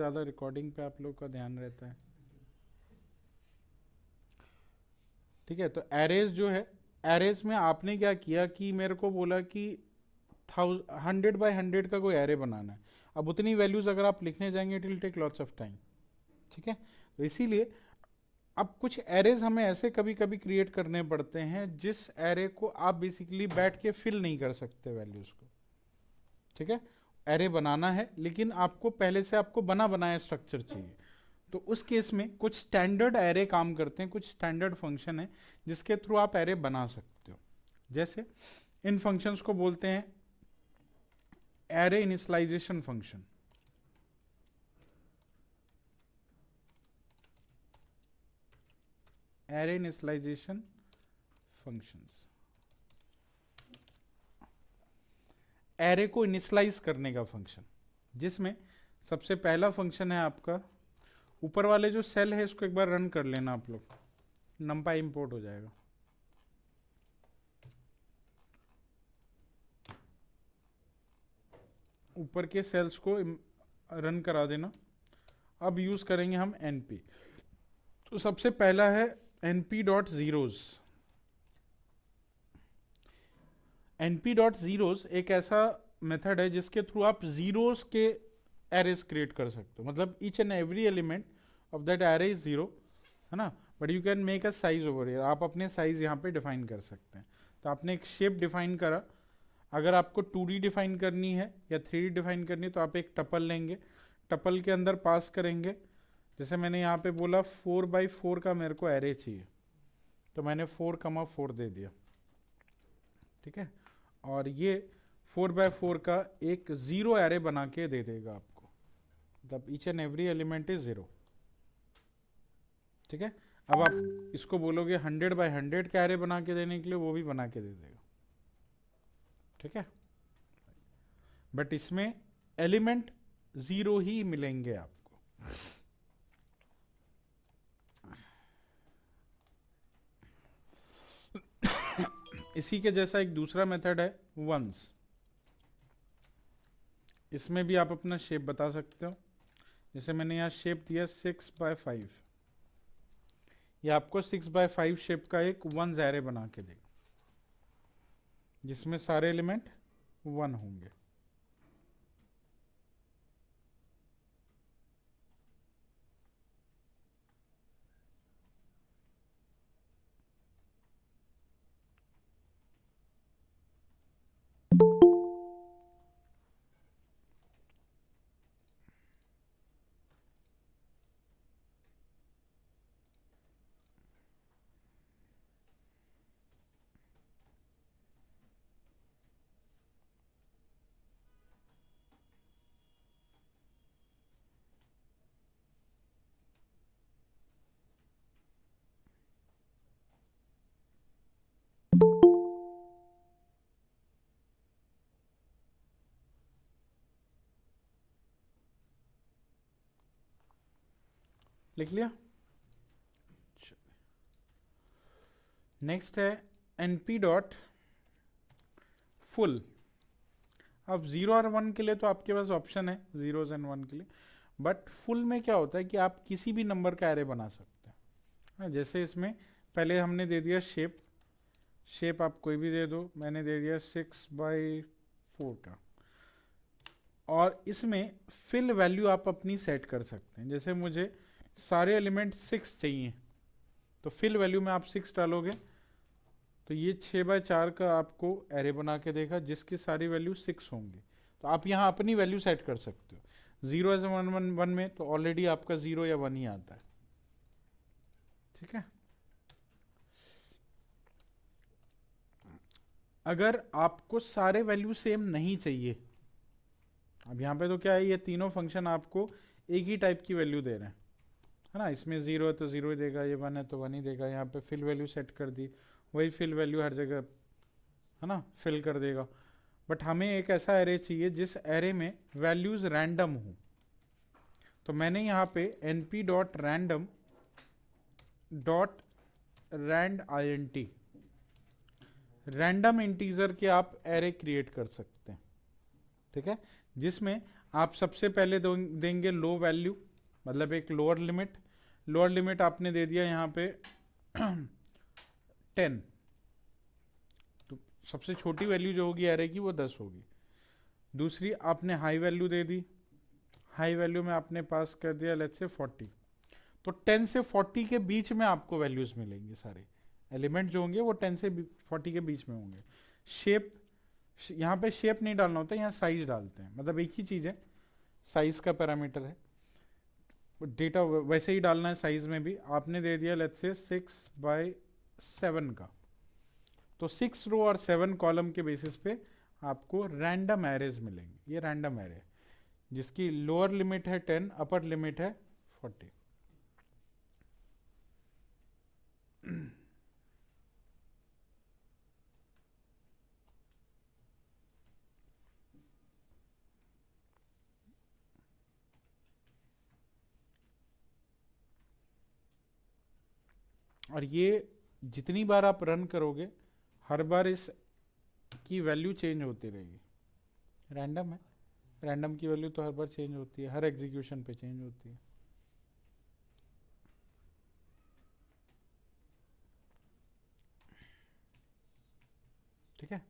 ज़्यादा रिकॉर्डिंग पे आप लोग का ध्यान रहता है। ठीक है, तो एरेज जो है, एरेज में आपने क्या किया कि मेरे को बोला कि 100 by 100 का कोई एरे बनाना है। अब उतनी वैल्यूज अगर आप लिखने जाएंगे it will take lots of time. ठीक है, तो इसीलिए अब कुछ एरेज हमें ऐसे कभी कभी क्रिएट करने पड़ते हैं जिस एरे को आप बेसिकली बैठ के फिल नहीं कर सकते वैल्यूज को। ठीक है, एरे बनाना है लेकिन आपको पहले से आपको बना बनाया स्ट्रक्चर चाहिए। तो उस केस में कुछ स्टैंडर्ड एरे काम करते हैं, कुछ स्टैंडर्ड फंक्शन है जिसके थ्रू आप एरे बना सकते हो। जैसे इन फंक्शंस को बोलते हैं array initialization function. Array initialization functions, array को इनिशियलाइज करने का फंक्शन, जिसमें सबसे पहला फंक्शन है आपका, ऊपर वाले जो सेल है इसको एक बार रन कर लेना आप लोग, नंपाई इंपोर्ट हो जाएगा। ऊपर के सेल्स को रन करा देना। अब यूज करेंगे हम एनपी। तो सबसे पहला है NP dot zeros. NP dot zeros एक ऐसा मेथड है जिसके थ्रू आप जीरोस के एरेज क्रिएट कर सकते हो। मतलब each and every element of that array is zero, है ना, but you can make a size over here. आप अपने साइज यहाँ पे डिफाइन कर सकते हैं। तो आपने एक शेप डिफाइन करा, अगर आपको 2D डिफाइन करनी है या 3D डिफाइन करनी है तो आप एक टपल लेंगे, टपल के अंदर पास करेंगे। जैसे मैंने यहाँ पे बोला 4x4 का मेरे को एरे चाहिए, तो मैंने 4,4 दे दिया। ठीक है, और ये 4x4 का एक जीरो एरे बना के दे देगा आपको, मतलब each and every element is zero. ठीक है, अब आप इसको बोलोगे 100x100 का एरे बना के देने के लिए, वो भी बना के दे देगा। ठीक है, बट इसमें एलिमेंट जीरो ही मिलेंगे आपको। इसी के जैसा एक दूसरा मेथड है वंस। इसमें भी आप अपना शेप बता सकते हो। जैसे मैंने यहाँ शेप दिया 6x5, ये आपको 6x5 शेप का एक वंस एरे बना के देगा जिसमें सारे एलिमेंट 1 होंगे। लिख लिया। नेक्स्ट है एनपी डॉट फुल। अब 0 और 1 के लिए तो आपके पास ऑप्शन है, 0 एंड 1 के लिए, बट फुल में क्या होता है कि आप किसी भी नंबर का एरे बना सकते हैं। हाँ, जैसे इसमें पहले हमने दे दिया शेप, शेप आप कोई भी दे दो, मैंने दे दिया 6x4 का, और इसमें फिल वैल्यू आप अपनी सेट कर सकते हैं। जैसे मुझे सारे एलिमेंट 6 चाहिए, तो फिल वैल्यू में आप 6 डालोगे तो ये 6x4 का आपको एरे बना के देगा जिसकी सारी वैल्यू 6 होंगी। तो आप यहाँ अपनी वैल्यू सेट कर सकते हो। 0 एज 1 में तो ऑलरेडी आपका 0 या 1 ही आता है। ठीक है, अगर आपको सारे वैल्यू सेम नहीं चाहिए, अब यहाँ पे तो क्या है, ये तीनों फंक्शन आपको एक ही टाइप की वैल्यू दे रहे हैं, है ना। इसमें 0 है तो 0 ही देगा, ये 1 है तो 1 ही देगा। यहाँ पे फिल वैल्यू सेट कर दी, वही फिल वैल्यू हर जगह, है ना, फिल कर देगा। बट हमें एक ऐसा एरे चाहिए जिस एरे में वैल्यूज रैंडम हो। तो मैंने यहाँ पे np dot random dot rand INT, random integer के आप एरे क्रिएट कर सकते हैं। ठीक है, जिसमें आप सबसे पहले देंगे लो वैल्यू, मतलब एक लोअर लिमिट। लोअर लिमिट आपने दे दिया यहाँ पे 10, तो सबसे छोटी वैल्यू जो होगी एरे की वो 10 होगी। दूसरी आपने हाई वैल्यू दे दी, हाई वैल्यू में आपने पास कर दिया लेट्स से 40। तो 10 से 40 के बीच में आपको वैल्यूज मिलेंगे, सारे एलिमेंट जो होंगे वो 10 से 40 के बीच में होंगे। शेप, यहाँ पे शेप नहीं डालना होता है, यहाँ साइज डालते हैं, मतलब एक ही चीज है, साइज का पैरामीटर है। डेटा वैसे ही डालना है साइज में भी। आपने दे दिया लेट्स से 6/7 का, तो 6 रो और 7 कॉलम के बेसिस पे आपको रैंडम एरेज मिलेंगे। ये रैंडम एरे जिसकी लोअर लिमिट है 10, अपर लिमिट है 40। और ये जितनी बार आप रन करोगे हर बार इस की वैल्यू चेंज होती रहेगी। रैंडम है, रैंडम की वैल्यू तो हर बार चेंज होती है, हर एग्जीक्यूशन पे चेंज होती है। ठीक है,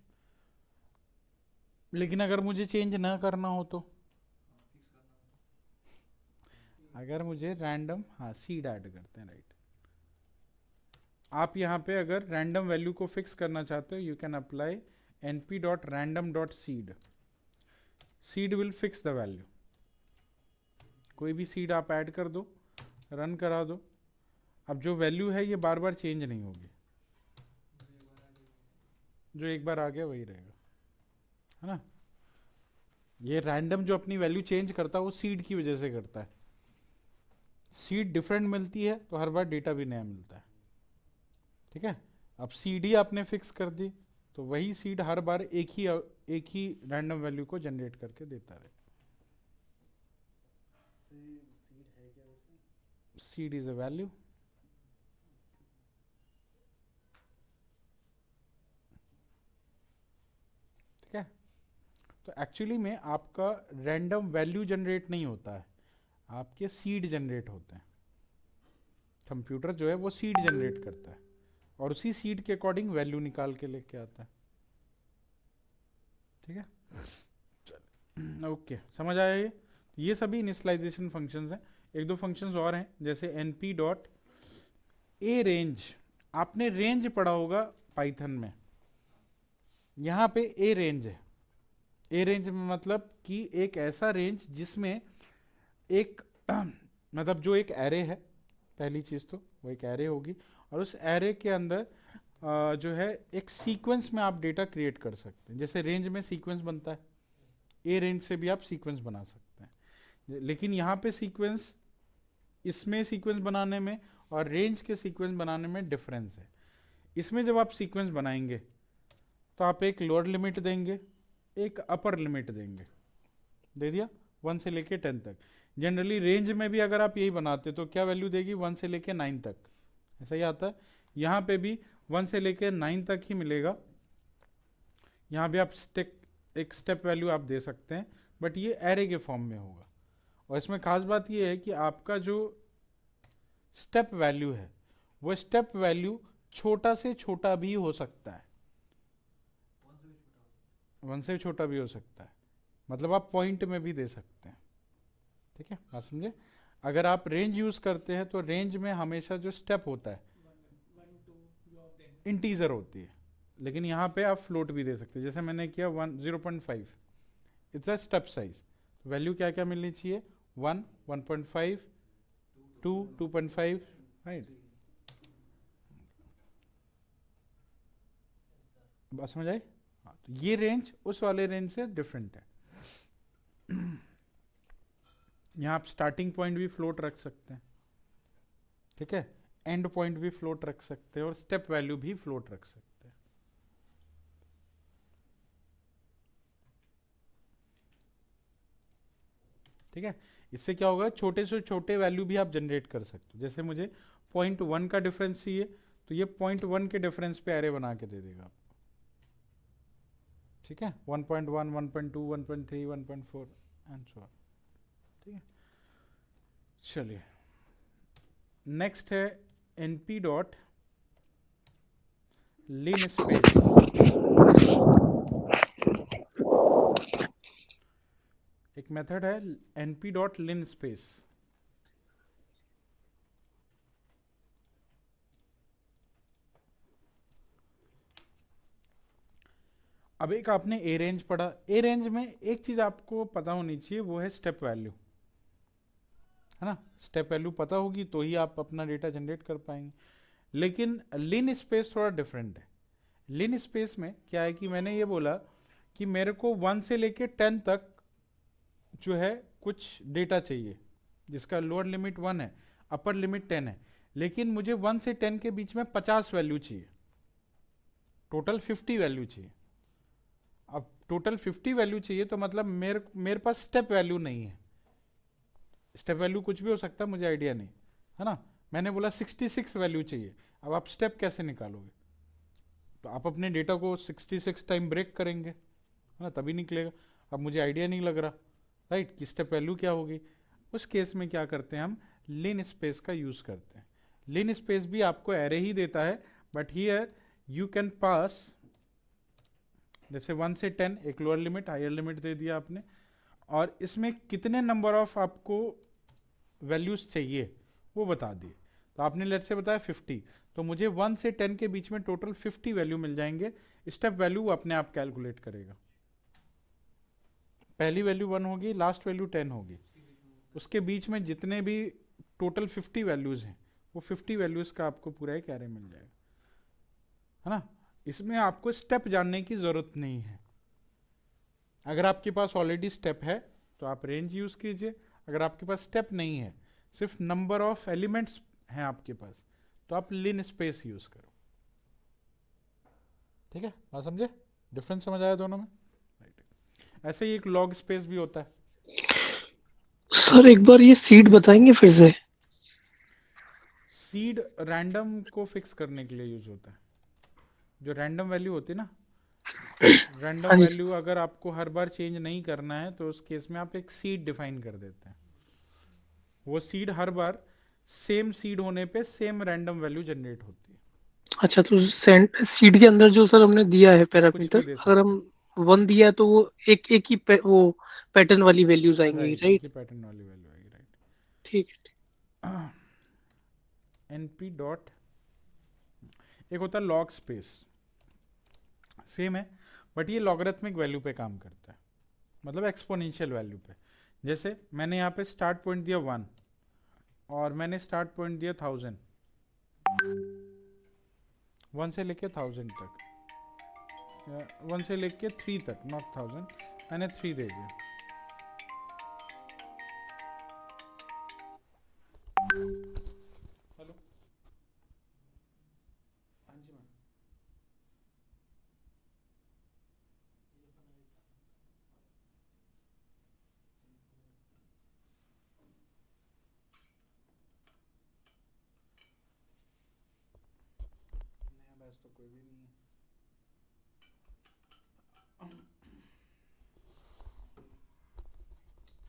लेकिन अगर मुझे चेंज ना करना हो तो, अगर मुझे रैंडम, हाँ सीड ऐड करते हैं, राइट। आप यहाँ पे अगर रैंडम वैल्यू को फिक्स करना चाहते हो, you can apply np.random.seed। Seed will fix the value. कोई भी सीड आप ऐड कर दो, रन करा दो, अब जो वैल्यू है ये बार बार चेंज नहीं होगी, जो एक बार आ गया वही रहेगा, है ना। ये रैंडम जो अपनी वैल्यू चेंज करता है वो सीड की वजह से करता है। सीड डिफरेंट मिलती है तो हर बार डेटा भी नया मिलता है। ठीक है, अब सीड ही आपने फिक्स कर दी तो वही सीड हर बार एक ही रैंडम वैल्यू को जनरेट करके देता रहे। Seed is a value. ठीक है, तो एक्चुअली में आपका रैंडम वैल्यू जनरेट नहीं होता है, आपके सीड जनरेट होते हैं। कंप्यूटर जो है वो सीड जनरेट करता है और उसी सीड के अकॉर्डिंग वैल्यू निकाल के लेके आता है। ठीक है, ओके समझ आया ये सभी इनिशियलाइजेशन फंक्शंस हैं। एक दो फंक्शंस और हैं जैसे np.a रेंज। आपने रेंज पढ़ा होगा पाइथन में, यहाँ पे ए रेंज है। ए रेंज में मतलब कि एक ऐसा रेंज जिसमें एक मतलब जो एक एरे है, पहली चीज तो वो एक एरे होगी और उस एरे के अंदर जो है एक सीक्वेंस में आप डेटा क्रिएट कर सकते हैं। जैसे रेंज में सीक्वेंस बनता है, ए रेंज से भी आप सीक्वेंस बना सकते हैं। लेकिन यहाँ पे सीक्वेंस, इसमें सीक्वेंस बनाने में और रेंज के सीक्वेंस बनाने में डिफरेंस है। इसमें जब आप सीक्वेंस बनाएंगे तो आप एक लोअर लिमिट देंगे, एक अपर लिमिट देंगे, दे दिया 1 से लेके 10 तक। जनरली रेंज में भी अगर आप यही बनाते तो क्या वैल्यू देगी, 1 से लेके 9 तक, ऐसा ही आता है। यहाँ पे भी 1 से लेके 9 तक ही मिलेगा। यहाँ भी आप एक स्टेप वैल्यू आप दे सकते हैं, बट ये एरे के फॉर्म में होगा। और इसमें खास बात ये है कि आपका जो स्टेप वैल्यू है वो स्टेप वैल्यू छोटा से छोटा भी हो सकता है, 1 से छोटा भी हो सकता है, मतलब आप पॉइंट में भी दे सकते हैं। ठीक है, बात समझे। अगर आप रेंज यूज करते हैं तो रेंज में हमेशा जो स्टेप होता है इंटीजर होती है, लेकिन यहाँ पे आप फ्लोट भी दे सकते हैं। जैसे मैंने किया 0.5, इट्स अ स्टेप साइज। तो वैल्यू क्या क्या मिलनी चाहिए, 1, 1.5, 2, 2.5, राइट। बात समझ आई। हाँ, तो ये रेंज उस वाले रेंज से डिफरेंट है। यहाँ आप स्टार्टिंग पॉइंट भी फ्लोट रख सकते हैं, ठीक है, एंड पॉइंट भी फ्लोट रख सकते हैं और स्टेप वैल्यू भी फ्लोट रख सकते हैं। ठीक है, इससे क्या होगा, छोटे से छोटे वैल्यू भी आप जनरेट कर सकते हो। जैसे मुझे 0.1 का डिफरेंस चाहिए तो ये 0.1 के डिफरेंस पे एरे बना के दे देगा आपको। ठीक है, 1.1, 1.2, 1.3, 1.4, एंड सो ऑन। ठीक है, चलिए नेक्स्ट है np डॉट लिन स्पेस। एक मेथड है np डॉट लिन स्पेस। अब एक आपने ए रेंज पढ़ा, ए रेंज में एक चीज आपको पता होनी चाहिए, वो है स्टेप वैल्यू, है ना। स्टेप वैल्यू पता होगी तो ही आप अपना डेटा जनरेट कर पाएंगे। लेकिन लिन स्पेस थोड़ा डिफरेंट है। लिन स्पेस में क्या है कि मैंने ये बोला कि मेरे को 1 से लेके 10 तक जो है कुछ डेटा चाहिए, जिसका लोअर लिमिट 1 है, अपर लिमिट 10 है, लेकिन मुझे 1 से 10 के बीच में 50 वैल्यू चाहिए, टोटल 50 वैल्यू चाहिए। अब टोटल 50 वैल्यू चाहिए तो मतलब मेरे पास स्टेप वैल्यू नहीं है। स्टेप वैल्यू कुछ भी हो सकता है, मुझे आइडिया नहीं, है ना। मैंने बोला 66 वैल्यू चाहिए, अब आप स्टेप कैसे निकालोगे? तो आप अपने डेटा को 66 टाइम ब्रेक करेंगे, है ना, तभी निकलेगा। अब मुझे आइडिया नहीं लग रहा, राइट, कि स्टेप वैल्यू क्या होगी। उस केस में क्या करते हैं, हम लिन स्पेस का यूज करते हैं। लिन स्पेस भी आपको एरे ही देता है, but here you can pass, जैसे 1 से 10 एक लोअर लिमिट, हायर लिमिट दे दिया आपने, और इसमें कितने नंबर ऑफ आपको वैल्यूज चाहिए वो बता दिए। तो आपने लेट से बताया 50, तो मुझे 1 से 10 के बीच में टोटल 50 वैल्यू मिल जाएंगे। स्टेप वैल्यू अपने आप कैलकुलेट करेगा। पहली वैल्यू 1 होगी, लास्ट वैल्यू 10 होगी, उसके बीच में जितने भी टोटल 50 वैल्यूज हैं, वो 50 वैल्यूज का आपको पूरा एक एरे मिल जाएगा, है ना। इसमें आपको स्टेप जानने की जरूरत नहीं है। अगर आपके पास ऑलरेडी स्टेप है तो आप रेंज यूज कीजिए, अगर आपके पास स्टेप नहीं है, सिर्फ नंबर ऑफ एलिमेंट्स हैं आपके पास, तो आप लिन स्पेस यूज करो। ठीक है, बात समझे? डिफरेंस समझ आया दोनों में? राइट। ऐसे ही एक लॉग स्पेस भी होता है। सर एक बार ये सीड बताएंगे फिर से? सीड रैंडम को फिक्स करने के लिए यूज होता है। जो रैंडम वैल्यू होती है ना, रैंडम हाँ जी। वैल्यू अगर आपको हर बार चेंज नहीं करना है तो उस केस में आप एक सीड डिफाइन कर देते हैं। वो सीड हर बार सेम सीड होने पे सेम रैंडम वैल्यू जनरेट होती है। अच्छा, तो सीड के अंदर जो सर हमने दिया है कुछ पैरामीटर, भी दे अगर सकते हम हैं। 1 दिया है तो वो एक ही वो पैटर्न वाली वैल्यूज आएंगी, राइट, एक ही राइट? पैटर्न वाली वैल्यू आएगी, राइट। ठीक है। np डॉट, एक होता है लॉग स्पेस, सेम है, बट ये लॉगरिथमिक वैल्यू पे काम करता है, मतलब एक्सपोनेंशियल वैल्यू पे। जैसे मैंने यहाँ पे स्टार्ट पॉइंट दिया 1 और मैंने स्टार्ट पॉइंट दिया 1000, 1 से लेके 1000 तक, 1 से लेके 3 तक, नॉट 1000, मैंने 3 दे दिया। हेलो, हाँ जी मैम। नया बैच तो कोई भी नहीं है।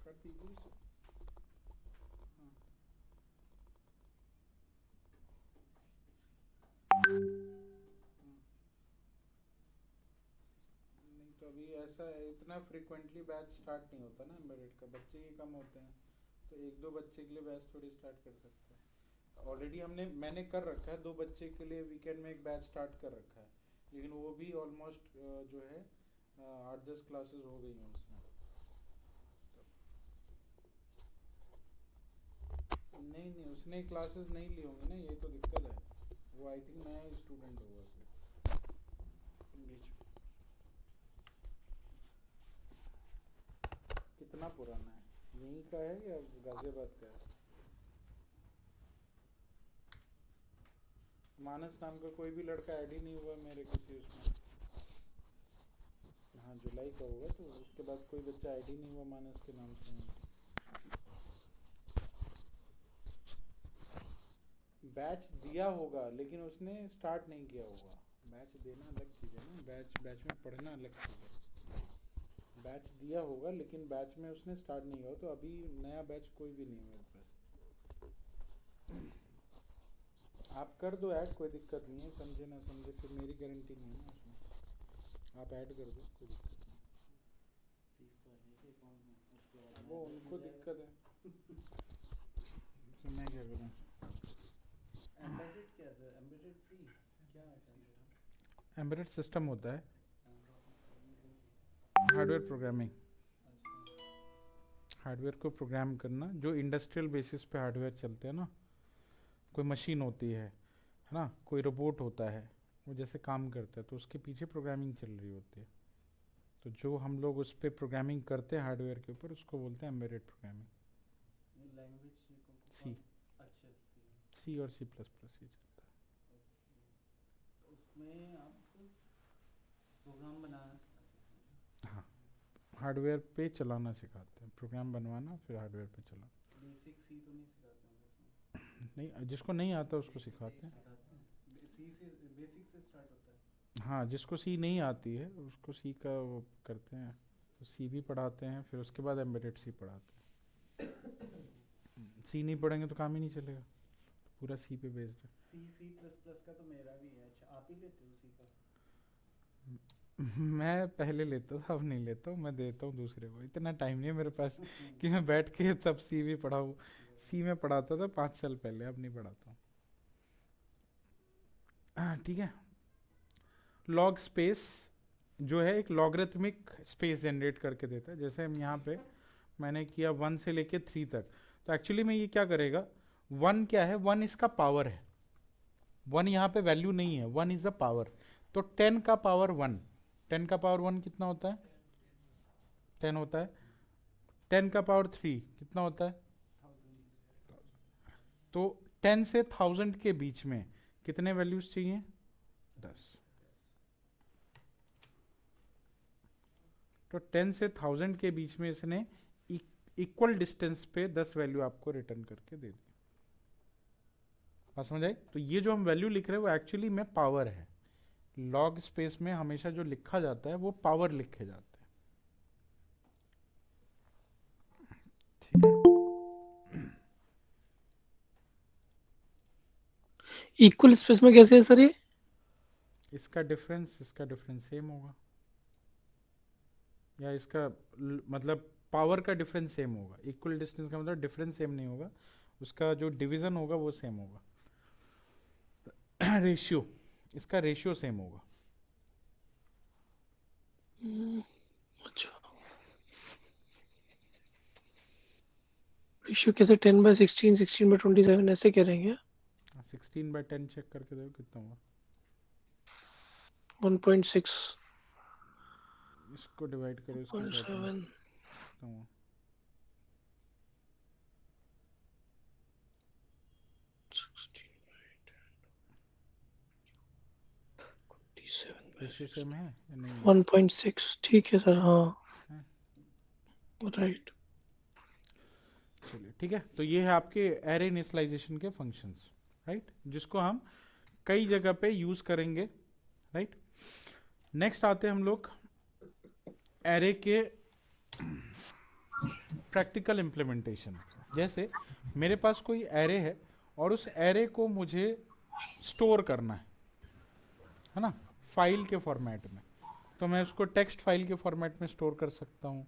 कर दीजिए इसे। हाँ। नहीं तो अभी ऐसा है, इतना फ्रिक्वेंटली बैच स्टार्ट नहीं होता ना एम्बेडेड का, बच्चे ही कम होते हैं, तो एक दो बच्चे के लिए बैच थोड़ी स्टार्ट कर सकते हैं। ऑलरेडी मैंने कर रखा है, 2 बच्चे के लिए वीकेंड में एक बैच स्टार्ट कर रखा है, लेकिन वो भी ऑलमोस्ट जो है 8-10 क्लासेस हो गई हैं उसमें। नहीं नहीं, उसने क्लासेस नहीं ली होंगी ना, यही तो दिक्कत है। वो आई थिंक नया स्टूडेंट होगा फिर बीच में। कितना पुराना है, यहीं का है या गाजियाबाद का है? मानस नाम का कोई भी लड़का ऐड ही नहीं हुआ मेरे किसी उसमें। हाँ, जुलाई का होगा, तो उसके बाद कोई बच्चा ऐड ही नहीं हुआ मानस के नाम से। बैच दिया होगा लेकिन उसने स्टार्ट नहीं किया होगा। बैच देना अलग चीज़ है ना, बैच बैच में पढ़ना अलग चीज़ है। बैच दिया होगा लेकिन बैच में उसने स्टार्ट नहीं हुआ, तो अभी नया बैच कोई भी नहीं है मेरे पास। आप कर दो ऐड, कोई दिक्कत नहीं है, समझे ना समझे फिर मेरी गारंटी नहीं है ना उसमें। आप ऐड कर दो, कोई दिक्कत नहीं। फीस तो है कि अकाउंट में, उसके बाद वो नया बैच उनको मिल जाएगा। दिक्कत है, तो मैं क्या करूँ। एम्बेडेड क्या है सर? एम्बेडेड सी क्या है एम्बेडेड? एम्बेडेड सिस्टम होता है अच्छा। हार्डवेयर प्रोग्रामिंग, हार्डवेयर को प्रोग्राम करना, जो इंडस्ट्रियल बेसिस पे हार्डवेयर चलते हैं ना, कोई मशीन होती है ना, कोई रोबोट होता है, वो जैसे काम करता है तो उसके पीछे प्रोग्रामिंग चल रही होती है। तो जो हम लोग उस पर प्रोग्रामिंग करते हैं हार्डवेयर के ऊपर, उसको बोलते हैं एम्बेडेड प्रोग्रामिंग। ये लैंग्वेज सी, अच्छा सी। सी और सी प्लस प्लस ये चलता उसमें आपको प्रोग्राम बनाना सिखाते हैं। है। हाँ, हार्डवेयर पे चलाना सिखाते हैं, प्रोग्राम बनवाना फिर हार्डवेयर पे चलाना। बेसिक सी तो नहीं सिखाते होंगे उसमें? नहीं, जिसको नहीं आता उसको सिखाते हैं। सिखाते हैं, सी से बेसिक से स्टार्ट होता है। हाँ, जिसको सी नहीं आती है उसको सी का वो करते हैं, तो सी भी पढ़ाते हैं, फिर उसके बाद एम्बेडेड सी पढ़ाते हैं। सी नहीं पढ़ेंगे तो काम ही नहीं चलेगा, पूरा सी पे बेस्ड है। सी प्लस प्लस का तो मेरा भी है। अच्छा, आप ही लेते हो सी का? मैं पहले लेता था, अब नहीं लेता हूँ, मैं देता हूँ दूसरे को। इतना टाइम नहीं है मेरे पास कि मैं बैठ के सब सी भी पढ़ाऊँ। सी में पढ़ाता था 5 साल पहले, अब नहीं पढ़ाता हूँ। ठीक है। लॉग स्पेस जो है एक लॉगरिथमिक स्पेस जनरेट करके देता है। जैसे हम यहाँ पे मैंने किया 1 से लेके 3 तक, तो एक्चुअली में ये क्या करेगा, 1 क्या है, 1 इसका पावर है, 1 यहाँ पे वैल्यू नहीं है, 1 इज अ पावर। तो 10 का पावर 1, 10 का पावर 1 कितना होता है, 10 होता है। 10 का पावर 3 कितना होता है। 1000। तो 10 से 1000 के बीच में कितने वैल्यूज चाहिए, 10। तो 10 से 1000 के बीच में इसने इक्वल डिस्टेंस पे 10 वैल्यू आपको रिटर्न करके दे दी। बात समझ आई। तो ये जो हम वैल्यू लिख रहे हैं वो एक्चुअली में पावर है। लॉग स्पेस में हमेशा जो लिखा जाता है वो पावर लिखे जाते हैं। ठीक है। इक्वल स्पेस में कैसे है सर ये? इसका डिफरेंस सेम होगा, या इसका मतलब पावर का डिफरेंस सेम होगा। इक्वल डिस्टेंस का मतलब डिफरेंस सेम नहीं होगा, उसका जो डिवीजन होगा वो सेम होगा। रेशियो, इसका रेशियो सेम होगा। अच्छा, रेशियो कैसे? 10/16, 16/27 ऐसे कह रहे हैं 16/10 चेक करके देखो कितना होगा। 1.6, इसको डिवाइड करो इसके साथ में, 1.7। कितना हुआ। रेशियो सेम है या नहीं है? 1.6 ठीक है सर, हाँ है? राइट। चलिए ठीक है। तो ये है आपके एरे इनिशियलाइजेशन के फंक्शंस, राइट, जिसको हम कई जगह पे यूज करेंगे, राइट। नेक्स्ट आते हैं हम लोग एरे के प्रैक्टिकल इम्प्लीमेंटेशन। जैसे मेरे पास कोई एरे है और उस एरे को मुझे स्टोर करना है ना, फाइल के फॉर्मेट में। तो मैं उसको टेक्स्ट फाइल के फॉर्मेट में स्टोर कर सकता हूँ,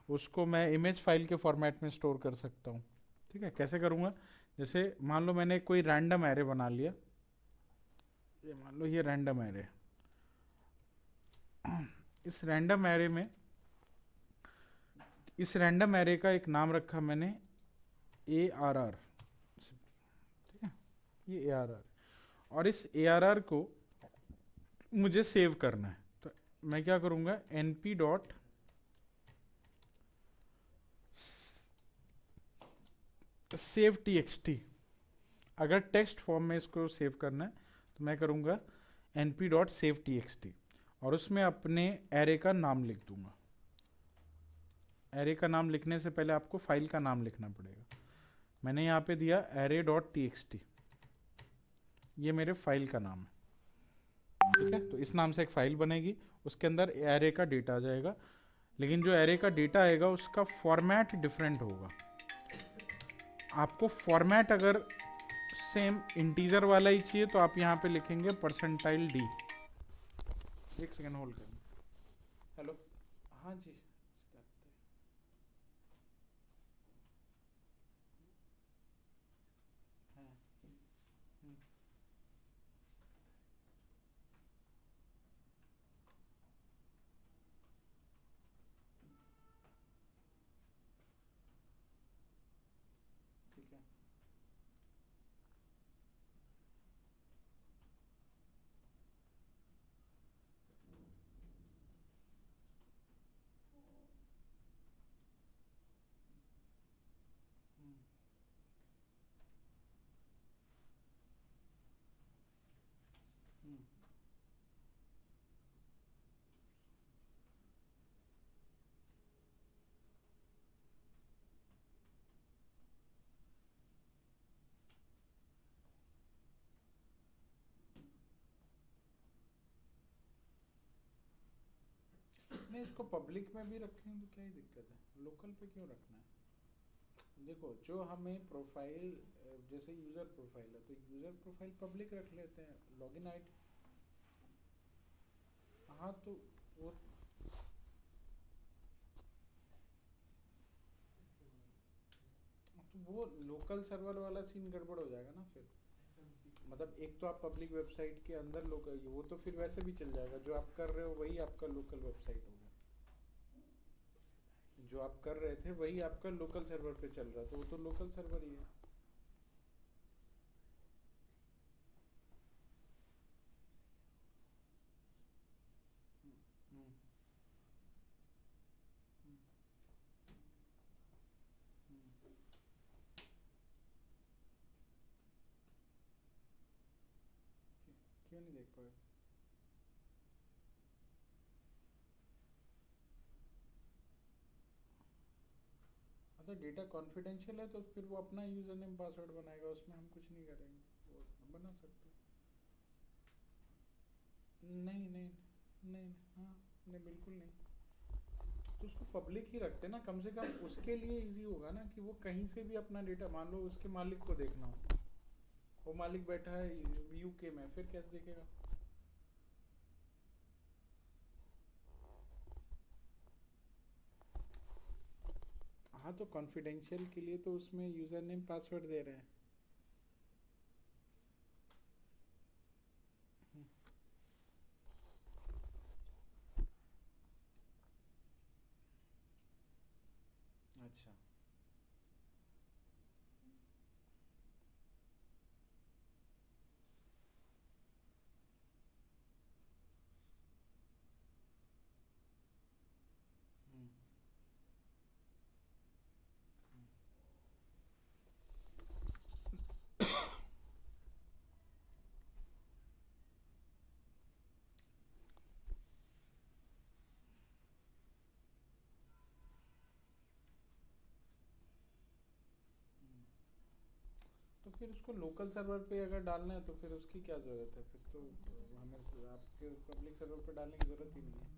उसको मैं इमेज फाइल के फॉर्मेट में स्टोर कर सकता हूँ। ठीक है, कैसे करूँगा, जैसे मान लो मैंने कोई रैंडम एरे बना लिया, ये मान लो ये रैंडम एरे। इस रैंडम एरे में, इस रैंडम एरे का एक नाम रखा मैंने ARR। ठीक है, ये ARR, और इस ARR को मुझे सेव करना है। तो मैं क्या करूँगा, np डॉट सेव txt। अगर टेक्स्ट फॉर्म में इसको सेव करना है तो मैं करूँगा np डॉट सेव txt, और उसमें अपने एरे का नाम लिख दूंगा। एरे का नाम लिखने से पहले आपको फाइल का नाम लिखना पड़ेगा। मैंने यहाँ पे दिया array डॉट txt, ये मेरे फाइल का नाम है। ठीक है, तो इस नाम से एक फाइल बनेगी, उसके अंदर एरे का डेटा आ जाएगा। लेकिन जो एरे का डेटा आएगा उसका फॉर्मेट डिफरेंट होगा। आपको फॉर्मेट अगर सेम इंटीजर वाला ही चाहिए तो आप यहाँ पे लिखेंगे परसेंटाइल डी। एक सेकेंड होल्ड करें। हेलो, हाँ जी, हाँ, ठीक है। नहीं, इसको पब्लिक में भी रखें तो क्या ही दिक्कत है, लोकल पे क्यों रखना है? देखो, जो हमें प्रोफाइल, जैसे यूज़र प्रोफाइल है तो यूज़र प्रोफाइल पब्लिक रख लेते हैं, लॉगिन आईडी। हाँ तो वो, तो वो लोकल सर्वर वाला सीन गड़बड़ हो जाएगा ना फिर। मतलब एक तो आप पब्लिक वेबसाइट के अंदर लोकल, वो तो फिर वैसे भी चल जाएगा, जो आप कर रहे हो वही आपका लोकल वेबसाइट होगा। जो आप कर रहे थे वही आपका लोकल सर्वर पे चल रहा, तो वो तो लोकल सर्वर ही है। हम्म, हम्म, क्यों नहीं देख पाए? अगर डेटा कॉन्फिडेंशियल है तो फिर वो अपना यूजर नेम पासवर्ड बनाएगा, उसमें हम कुछ नहीं करेंगे, वो बना सकते हैं। नहीं नहीं नहीं, हाँ, नहीं बिल्कुल नहीं। तो उसको पब्लिक ही रखते ना, कम से कम उसके लिए इजी होगा ना कि वो कहीं से भी अपना डेटा, मान लो उसके मालिक को देखना हो, वो मालिक बैठा है यूके में, फिर कैसे देखेगा? हाँ, तो कॉन्फिडेंशियल के लिए तो उसमें यूजर नेम पासवर्ड दे रहे हैं। अच्छा, हम्म, तो फिर उसको लोकल सर्वर पे अगर डालना है तो फिर उसकी क्या ज़रूरत है? फिर तो हमें आपके पब्लिक सर्वर पे डालने की ज़रूरत ही नहीं है।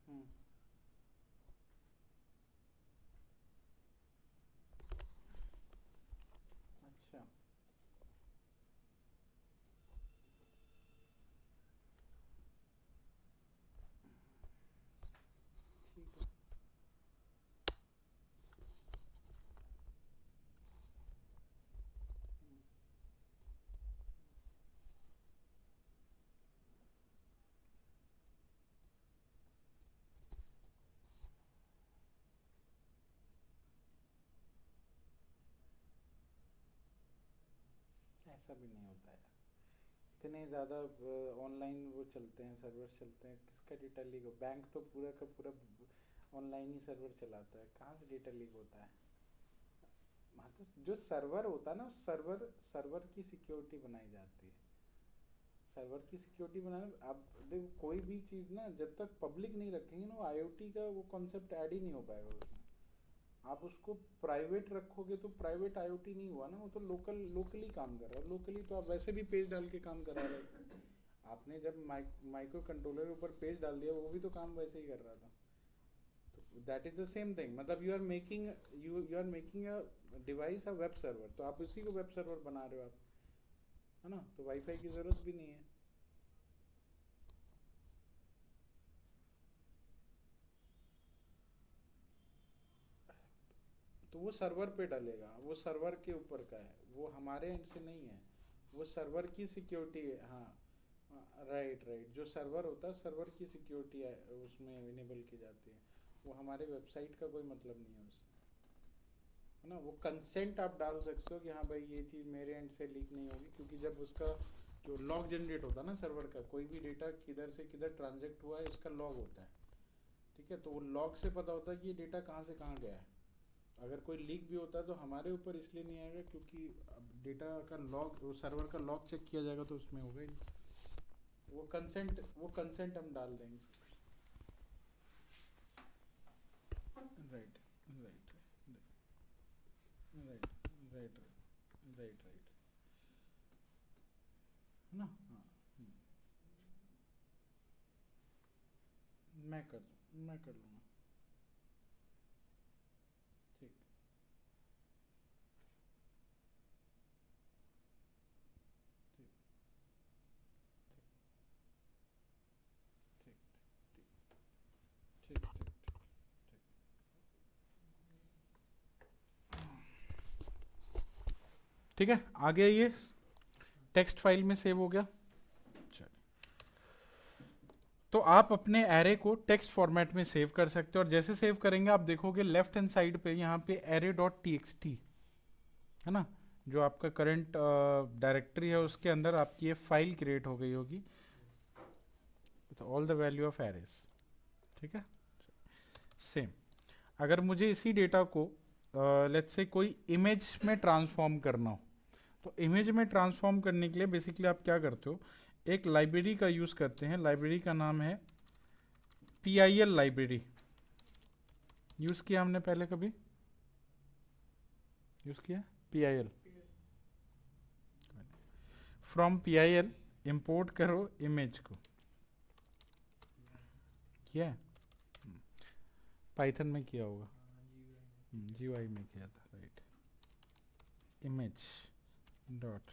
हम्म, अच्छा, ठीक है। ऐसा भी नहीं होता है, इतने ज़्यादा ऑनलाइन वो चलते हैं, सर्वर चलते हैं, किसका डेटा लीक हो? बैंक तो पूरा का पूरा ऑनलाइन ही सर्वर चलाता है, कहाँ से डेटा लीक होता है? हाँ, तो जो सर्वर होता है ना, उस सर्वर सर्वर की सिक्योरिटी बनाई जाती है। सर्वर की सिक्योरिटी बनाना, आप देखो कोई भी चीज़ ना जब तक पब्लिक नहीं रखेंगे ना, आईओटी का वो कॉन्सेप्ट ऐड ही नहीं हो पाएगा उसमें। आप उसको प्राइवेट रखोगे तो प्राइवेट आईओटी नहीं हुआ ना, वो तो लोकली काम कर रहा है। लोकली तो आप वैसे भी पेज डाल के काम करा रहे थे। आपने जब माइक्रो कंट्रोलर के ऊपर पेज डाल दिया, वो भी तो काम वैसे ही कर रहा था। तो that is the same thing, मतलब you are making a device a web server, तो आप उसी को वेब सर्वर बना रहे हो आप, है ना। तो वाईफाई की ज़रूरत भी नहीं है। तो वो सर्वर पे डलेगा, वो सर्वर के ऊपर का है, वो हमारे एंड से नहीं है। वो सर्वर की सिक्योरिटी है, हाँ। राइट राइट, जो सर्वर होता है सर्वर की सिक्योरिटी है, उसमें इनेबल की जाती है। वो हमारे वेबसाइट का कोई मतलब नहीं है उससे, है ना। वो कंसेंट आप डाल सकते हो कि हाँ भाई ये चीज़ मेरे एंड से लीक नहीं होगी, क्योंकि जब उसका जो लॉग जनरेट होता है ना सर्वर का, कोई भी डेटा किधर से किधर ट्रांजेक्ट हुआ है उसका लॉग होता है, ठीक है। तो वो लॉग से पता होता है कि ये डेटा कहाँ से कहाँ गया है। अगर कोई लीक भी होता है तो हमारे ऊपर इसलिए नहीं आएगा क्योंकि अब डेटा का लॉग, वो सर्वर का लॉग चेक किया जाएगा तो उसमें होगा ही नहीं। वो कंसेंट हम डाल देंगे। Right right right right right right, है ना। हाँ, मैं कर लूँगा। ठीक ठीक ठीक ठीक ठीक ठीक ठीक। ठीक है, आगे ये टेक्स्ट फाइल में सेव हो गया। चलिए, तो आप अपने एरे को टेक्स्ट फॉर्मेट में सेव कर सकते हो, और जैसे सेव करेंगे आप देखोगे लेफ्ट हैंड साइड पे यहाँ पे array dot T x T, है ना, जो आपका करंट डायरेक्टरी है उसके अंदर आपकी ये फाइल क्रिएट हो गई होगी, all the value of arrays. ठीक है, सेम अगर मुझे इसी डेटा को लेट्स से कोई इमेज में ट्रांसफॉर्म करना हो, तो इमेज में ट्रांसफॉर्म करने के लिए बेसिकली आप क्या करते हो, एक लाइब्रेरी का यूज़ करते हैं। लाइब्रेरी का नाम है PIL लाइब्रेरी। यूज़ किया हमने पहले कभी, यूज़ किया PIL। फ्रॉम PIL इंपोर्ट करो इमेज को, किया है, पाइथन में किया होगा, GUI में किया था, right. Image dot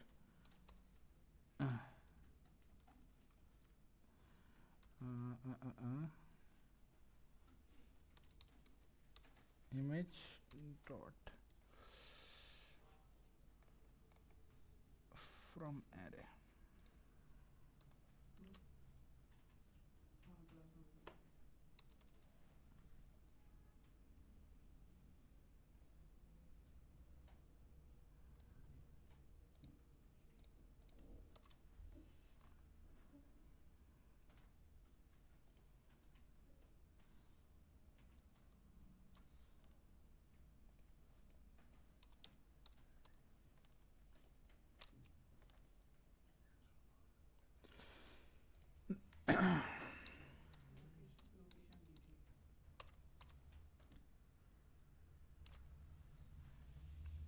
image dot from array.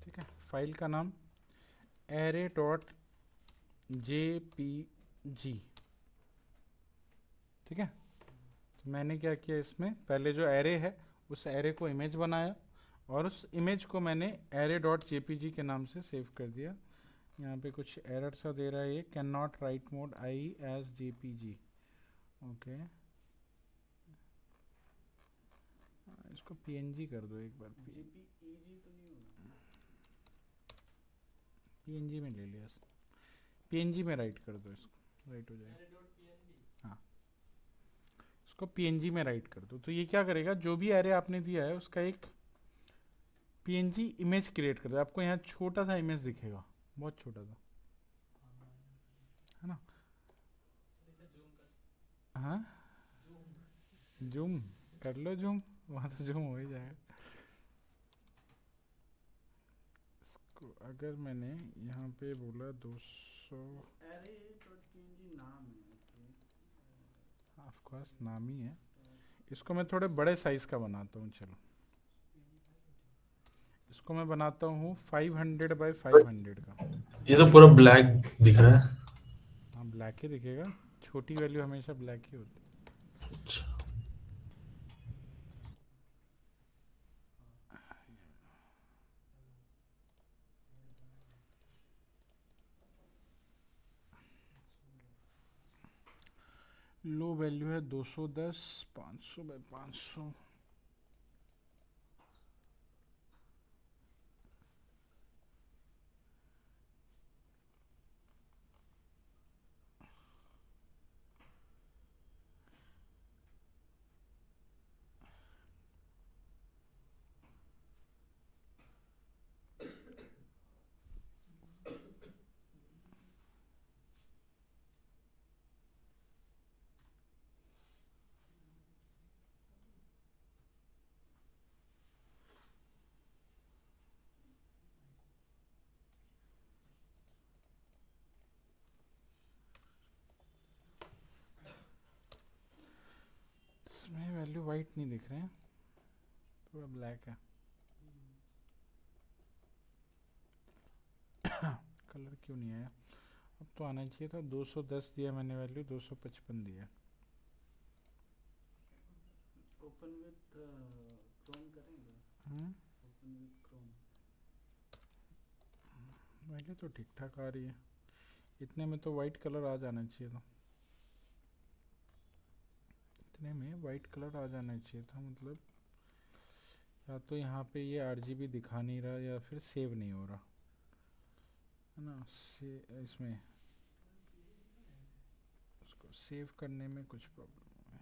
ठीक है, फाइल का नाम एरे डॉट JPG। ठीक है, तो मैंने क्या किया, इसमें पहले जो एरे है उस एरे को इमेज बनाया, और उस इमेज को मैंने एरे डॉट JPG के नाम से सेव कर दिया। यहाँ पे कुछ एरर सा दे रहा है, ये can not write mode I as JPG। Okay, इसको PNG कर दो एक बार, JPEG तो नहीं होना। PNG में ले लिया, PNG में राइट कर दो, इसको राइट हो जाएगा। array.png। हाँ, इसको PNG में राइट कर दो, तो ये क्या करेगा, जो भी एरे आपने दिया है उसका एक PNG इमेज क्रिएट कर दो। आपको यहाँ छोटा सा इमेज दिखेगा, बहुत छोटा सा, है ना। हाँ, जूम कर लो, जूम वहाँ तो जूम हो ही जाएगा। इसको अगर मैंने यहाँ पे बोला 200 सो array.png नाम है okay. ऑफ कोर्स नाम ही है। इसको मैं थोड़े बड़े साइज का बनाता हूँ, चलो इसको मैं बनाता हूँ 500 बाय 500 का। ये तो पूरा ब्लैक दिख रहा है। हाँ ब्लैक ही दिखेगा, छोटी वैल्यू हमेशा ब्लैक ही होती है। लो वैल्यू है 210, 500 बाय 500। इसमें वैल्यू वाइट नहीं दिख रहे हैं, थोड़ा ब्लैक है। कलर क्यों नहीं आया? अब तो आना चाहिए था। 210 दिया मैंने वैल्यू, 255 दिया। open with chrome करेंगे open with chrome वैल्यू तो ठीक ठाक आ रही है, इतने में तो वाइट कलर आ जाना चाहिए था। इतने में वाइट कलर आ जाना चाहिए था, मतलब या तो यहाँ पे ये RGB दिखा नहीं रहा या फिर सेव नहीं हो रहा है ना। इसमें उसको सेव करने में कुछ प्रॉब्लम है।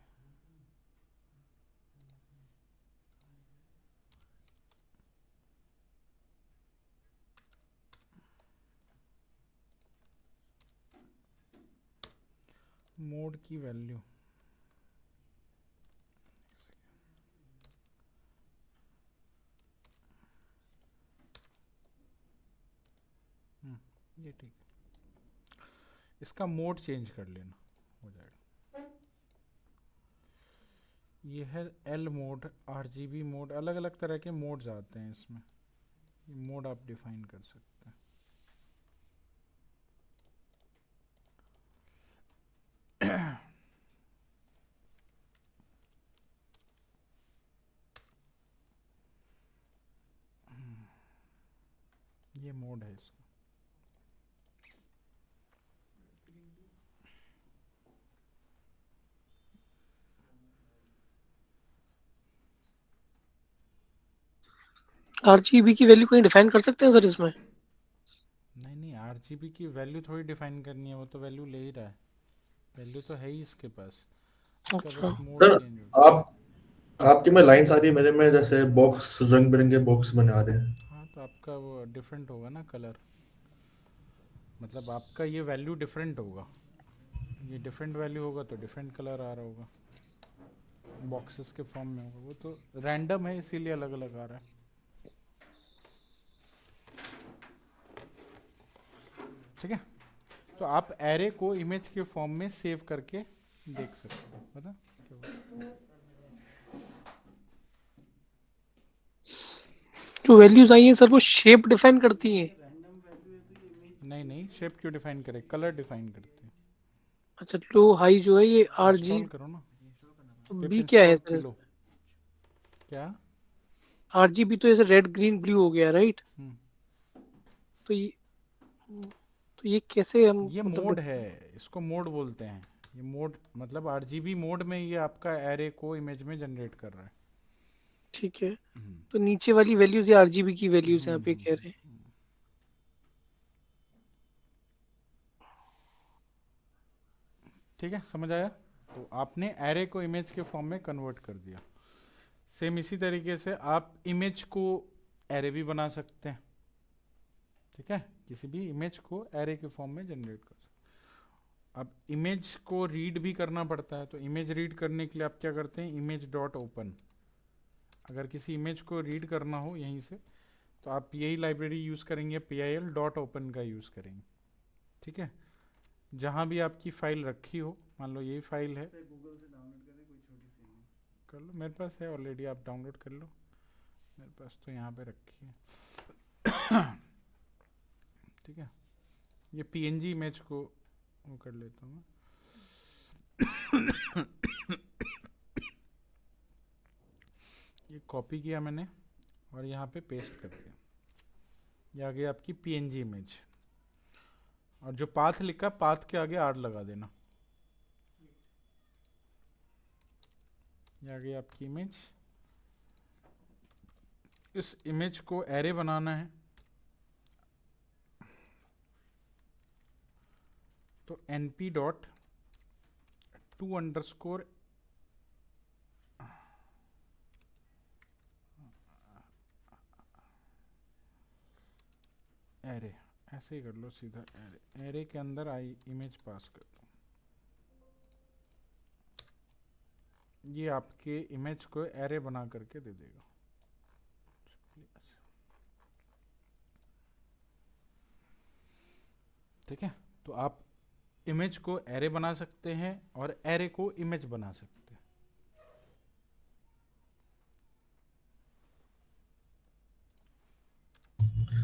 मोड की वैल्यू ये ठीक है, इसका मोड चेंज कर लेना, हो जाएगा। ये है L मोड, RGB मोड, अलग अलग तरह के मोड्स आते हैं इसमें, ये मोड आप डिफाइन कर सकते हैं। ये मोड है इसका। RGB की वैल्यू कहीं डिफाइन कर सकते हैं सर इसमें? नहीं नहीं, RGB की वैल्यू थोड़ी डिफाइन करनी है, वो तो वैल्यू ले ही रहा है, वैल्यू तो है ही इसके पास, इसका अच्छा। बस मोड सर चेंज होगा। आपके में लाइंस आ रही है, मेरे में जैसे बॉक्स, रंग बिरंगे बॉक्स बने आ रहे हैं। हाँ तो आपका वो डिफरेंट होगा ना कलर, मतलब आपका ये वैल्यू डिफरेंट होगा, ये डिफरेंट वैल्यू होगा तो डिफरेंट कलर आ रहा होगा, बॉक्सेस के फॉर्म में होगा, वो तो रैंडम है इसीलिए अलग अलग आ रहा है। ठीक है, तो आप एरे को इमेज के फॉर्म में सेव करके देख सकते हो, पता क्या हुआ? जो वैल्यूज आई हैं सर वो शेप डिफाइन करती हैं? random value है तो ये image नहीं नहीं, शेप क्यों डिफाइन करे, कलर डिफाइन करते हैं। अच्छा, लो हाई जो है ये RG, इंस्टॉल करो ना, तो पिप बी क्या है इंस्टॉल सर? पिलो। क्या? RGB तो जैसे रेड ग्रीन ब्लू हो गया, राइट? हम्म, तो ये कैसे हम ये मतलब मोड है, इसको मोड बोलते हैं। ये मोड मतलब RGB मोड में ये आपका एरे को इमेज में जनरेट कर रहा है। ठीक है, हम्म, तो नीचे वाली वैल्यूज ये RGB की वैल्यूज यहाँ पे कह रहे हैं। ठीक है, समझ आया? तो आपने एरे को इमेज के फॉर्म में कन्वर्ट कर दिया। सेम इसी तरीके से आप इमेज को एरे भी बना सकते हैं। ठीक है, किसी भी इमेज को एरे के फॉर्म में जनरेट कर सकते हैं। अब इमेज को रीड भी करना पड़ता है, तो इमेज रीड करने के लिए आप क्या करते हैं, इमेज डॉट ओपन। अगर किसी इमेज को रीड करना हो यहीं से, तो आप यही लाइब्रेरी यूज़ करेंगे, PIL डॉट ओपन का यूज़ करेंगे। ठीक है, जहाँ भी आपकी फाइल रखी हो, मान लो यही फाइल है, से गूगल से डाउनलोड करें कोई छोटी सी image। कर लो, मेरे पास है ऑलरेडी, आप डाउनलोड कर लो, मेरे पास तो यहाँ पे रखी है। ठीक है, ये पीएनजी इमेज को वो कर लेता हूँ मैं। ये कॉपी किया मैंने और यहाँ पे पेस्ट कर दिया, ये आ गई आपकी पीएनजी इमेज। और जो पाथ लिखा, पाथ के आगे आर लगा देना, ये आ गई आपकी इमेज। इस इमेज को एरे बनाना है, तो np dot two underscore array, ऐसे ही कर लो सीधा, एरे, एरे के अंदर आई इमेज पास कर दो। ये आपके इमेज को एरे बना करके दे देगा। ठीक है, तो आप इमेज को एरे बना सकते हैं और एरे को इमेज बना सकते हैं।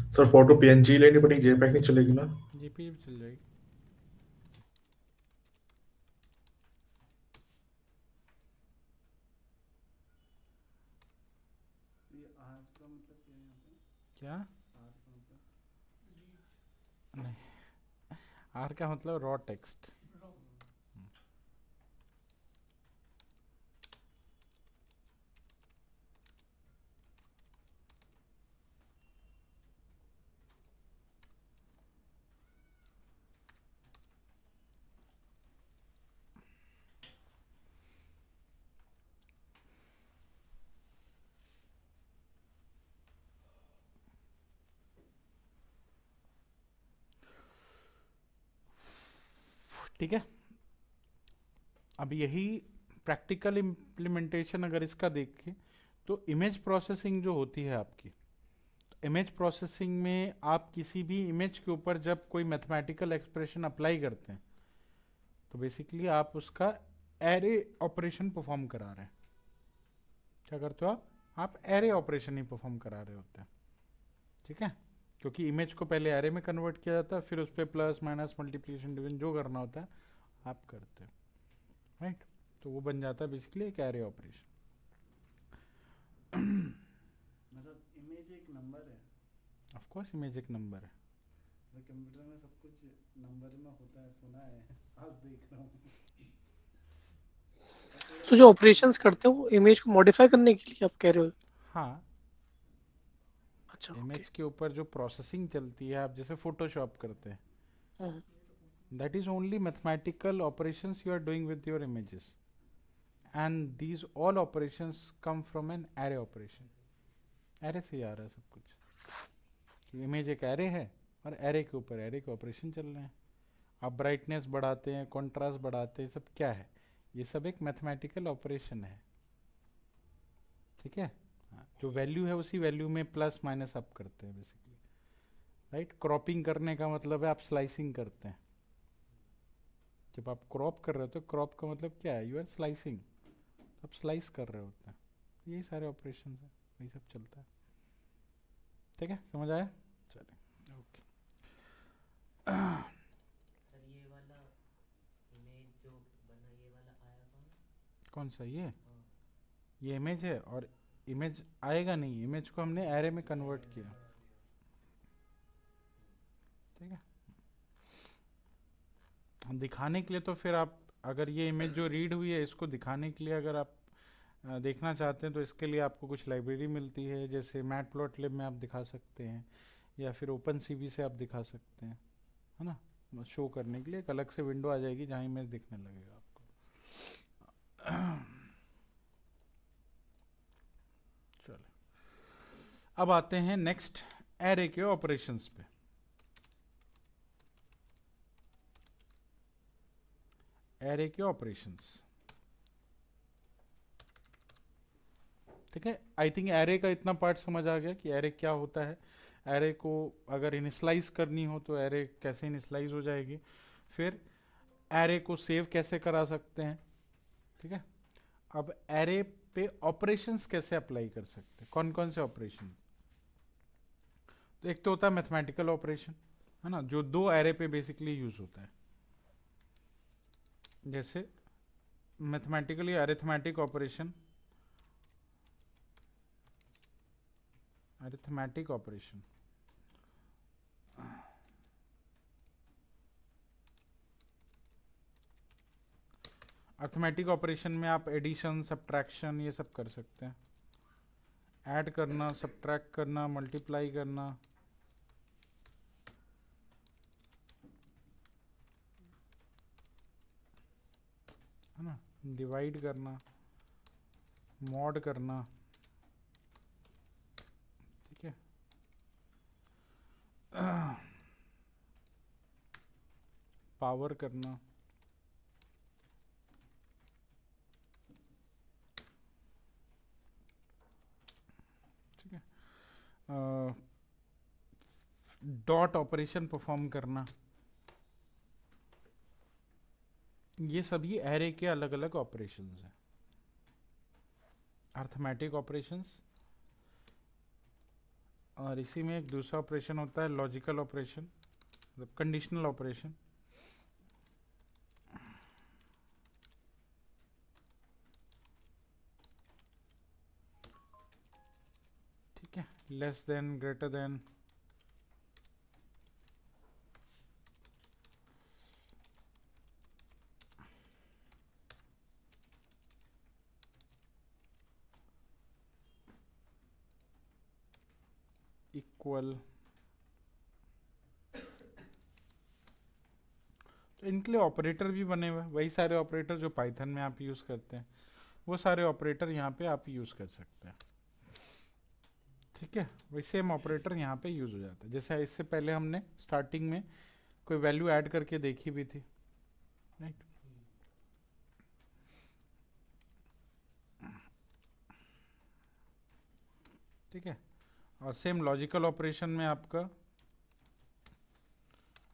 सर फोटो पीएनजी लेनी पड़ेगी, जेपीईजी नहीं चलेगी ना? जेपीईजी भी चल जाएगी। तो ये आर का मतलब क्या है यहाँ पे? क्या? आर का मतलब नहीं, आर का मतलब रॉ टेक्स्ट। ठीक है, अब यही प्रैक्टिकल इम्प्लीमेंटेशन अगर इसका देखें तो इमेज प्रोसेसिंग जो होती है आपकी, इमेज प्रोसेसिंग में आप किसी भी इमेज के ऊपर जब कोई मैथमेटिकल एक्सप्रेशन अप्लाई करते हैं तो बेसिकली आप उसका एरे ऑपरेशन परफॉर्म करा रहे हैं। क्या करते हो आप एरे ऑपरेशन ही परफॉर्म करा रहे होते हैं। ठीक है, क्योंकि इमेज को पहले एरे में कन्वर्ट किया जाता है, फिर उस पर प्लस माइनस मल्टीप्लिकेशन डिवीजन जो करना होता है आप करते हैं, राइट। तो वो बन जाता है बेसिकली एक एरे ऑपरेशन। मतलब इमेज एक नंबर है। ऑफ कोर्स इमेज एक नंबर है। तो कंप्यूटर में सब कुछ नंबर में होता है, सुना है, आज देख रहा हूँ। तो जो ऑपरेशंस करते हो इमेज को मॉडिफाई करने के लिए आप कह रहे हो? हाँ, अच्छा, इमेज के ऊपर जो प्रोसेसिंग चलती है, आप जैसे फोटोशॉप करते हैं, okay. that is only mathematical operations you are doing with your images, and these all operations come from an array operation। array से ही आ रहा है सब कुछ, इमेज एक array है और array के ऊपर array के ऑपरेशन चल रहे हैं। आप ब्राइटनेस बढ़ाते हैं, कॉन्ट्रास्ट बढ़ाते हैं, सब क्या है, ये सब एक मैथमेटिकल ऑपरेशन है। ठीक है, हाँ, जो वैल्यू है उसी वैल्यू में प्लस माइनस आप करते हैं बेसिकली, राइट। क्रॉपिंग करने का मतलब है आप स्लाइसिंग करते हैं। जब आप क्रॉप कर रहे होते हो, क्रॉप का मतलब क्या है, यू आर स्लाइसिंग, आप स्लाइस कर रहे होते हैं। यही सारे ऑपरेशन है, यही सब चलता है। ठीक है, समझ आया? चलिए, ओके। सर ये वाला इमेज जो बना ये वाला आया कौन? कौन सा ये? हाँ। ये इमेज है, और इमेज आएगा नहीं, इमेज को हमने एरे में कन्वर्ट किया। ठीक है, दिखाने के लिए तो फिर आप, अगर ये इमेज जो रीड हुई है इसको दिखाने के लिए अगर आप देखना चाहते हैं तो इसके लिए आपको कुछ लाइब्रेरी मिलती है, जैसे मैटप्लॉटलिब में आप दिखा सकते हैं, या फिर ओपन सीवी से आप दिखा सकते हैं, है ना। शो करने के लिए एक अलग से विंडो आ जाएगी जहाँ इमेज दिखने लगेगा आपको। चलो, अब आते हैं नेक्स्ट एरे के ऑपरेशंस पे। एरे के ऑपरेशंस, ठीक है। आई थिंक एरे का इतना पार्ट समझ आ गया कि एरे क्या होता है। एरे को अगर इनिशलाइज करनी हो तो एरे कैसे इनिशलाइज हो जाएगी, फिर एरे को सेव कैसे करा सकते हैं, ठीक है। अब एरे पे ऑपरेशंस कैसे अप्लाई कर सकते हैं, कौन कौन से ऑपरेशन। तो एक तो होता है मैथमेटिकल ऑपरेशन, है ना, जो दो एरे पे बेसिकली यूज होता है। जैसे mathematically arithmetic operation, arithmetic operation arithmetic operation में आप एडिशन, सब्ट्रैक्शन ये सब कर सकते हैं, ऐड करना, सब्ट्रैक्ट करना, मल्टीप्लाई करना, है ना, डिवाइड करना, मॉड करना, ठीक है। पावर करना, ठीक है। डॉट ऑपरेशन परफॉर्म करना, ये सभी एरे के अलग अलग ऑपरेशंस हैं। अरिथमेटिक ऑपरेशंस, और इसी में एक दूसरा ऑपरेशन होता है लॉजिकल ऑपरेशन, मतलब कंडीशनल ऑपरेशन। ठीक है, less than, greater than, equal. तो इनके लिए ऑपरेटर भी बने हुए हैं, वही सारे ऑपरेटर जो पाइथन में आप यूज़ करते हैं, वो सारे ऑपरेटर यहाँ पे आप यूज़ कर सकते हैं, ठीक है। वही सेम ऑपरेटर यहाँ पे यूज़ हो जाता है। जैसे इससे पहले हमने स्टार्टिंग में कोई वैल्यू ऐड करके देखी भी थी, राइट। ठीक है, और सेम लॉजिकल ऑपरेशन में आपका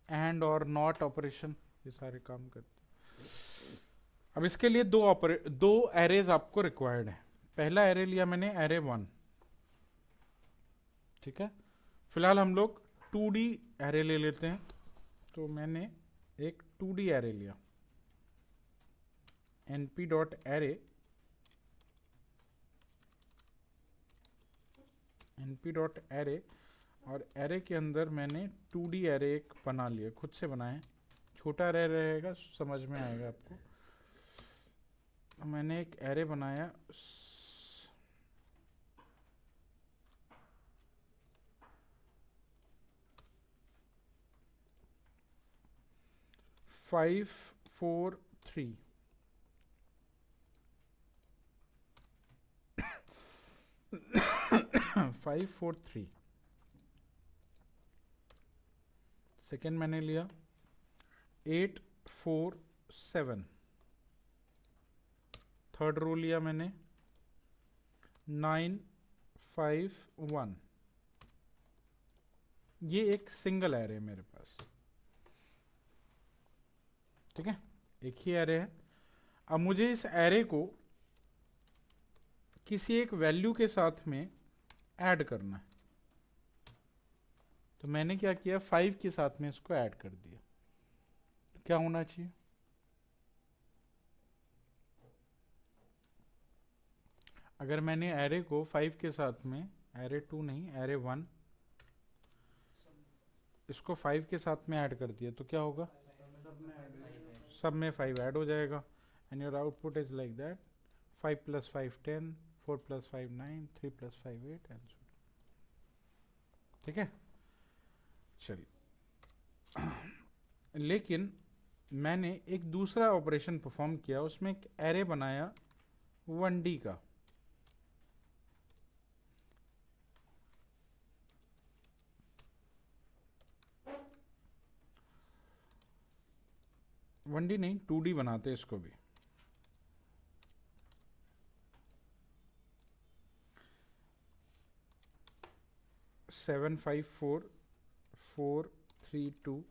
एंड और नॉट ऑपरेशन, ये सारे काम करते हैं। अब इसके लिए दो एरेज आपको रिक्वायर्ड है। पहला एरे लिया मैंने, एरे 1, ठीक है। फिलहाल हम लोग 2D एरे ले लेते हैं, तो मैंने एक 2D एरे लिया, np.array, np.array, और एरे के अंदर मैंने 2D एरे एक बना लिया, खुद से बनाए, छोटा एरे रहेगा, समझ में आएगा आपको। मैंने एक एरे बनाया, फाइव 4 3, फाइव 4 3। सेकेंड मैंने लिया 8 4 7। थर्ड रो लिया मैंने 9 5 1। ये एक सिंगल एरे है मेरे पास, ठीक है, एक ही एरे है। अब मुझे इस एरे को किसी एक वैल्यू के साथ में ऐड करना है, तो मैंने क्या किया, 5 के साथ में इसको ऐड कर दिया। तो क्या होना चाहिए, अगर मैंने एरे को 5 के साथ में, एरे 2 नहीं, एरे 1, इसको 5 के साथ में ऐड कर दिया, तो क्या होगा, सब में 5 ऐड हो जाएगा। And your output is like that, 5 + 5 10, 4 + 5 9, 3 + 5 8 and so, ठीक है। चलिए, लेकिन मैंने एक दूसरा ऑपरेशन परफॉर्म किया, उसमें एक एरे बनाया 1D का, वन डी नहीं 2D बनाते इसको भी। 754 432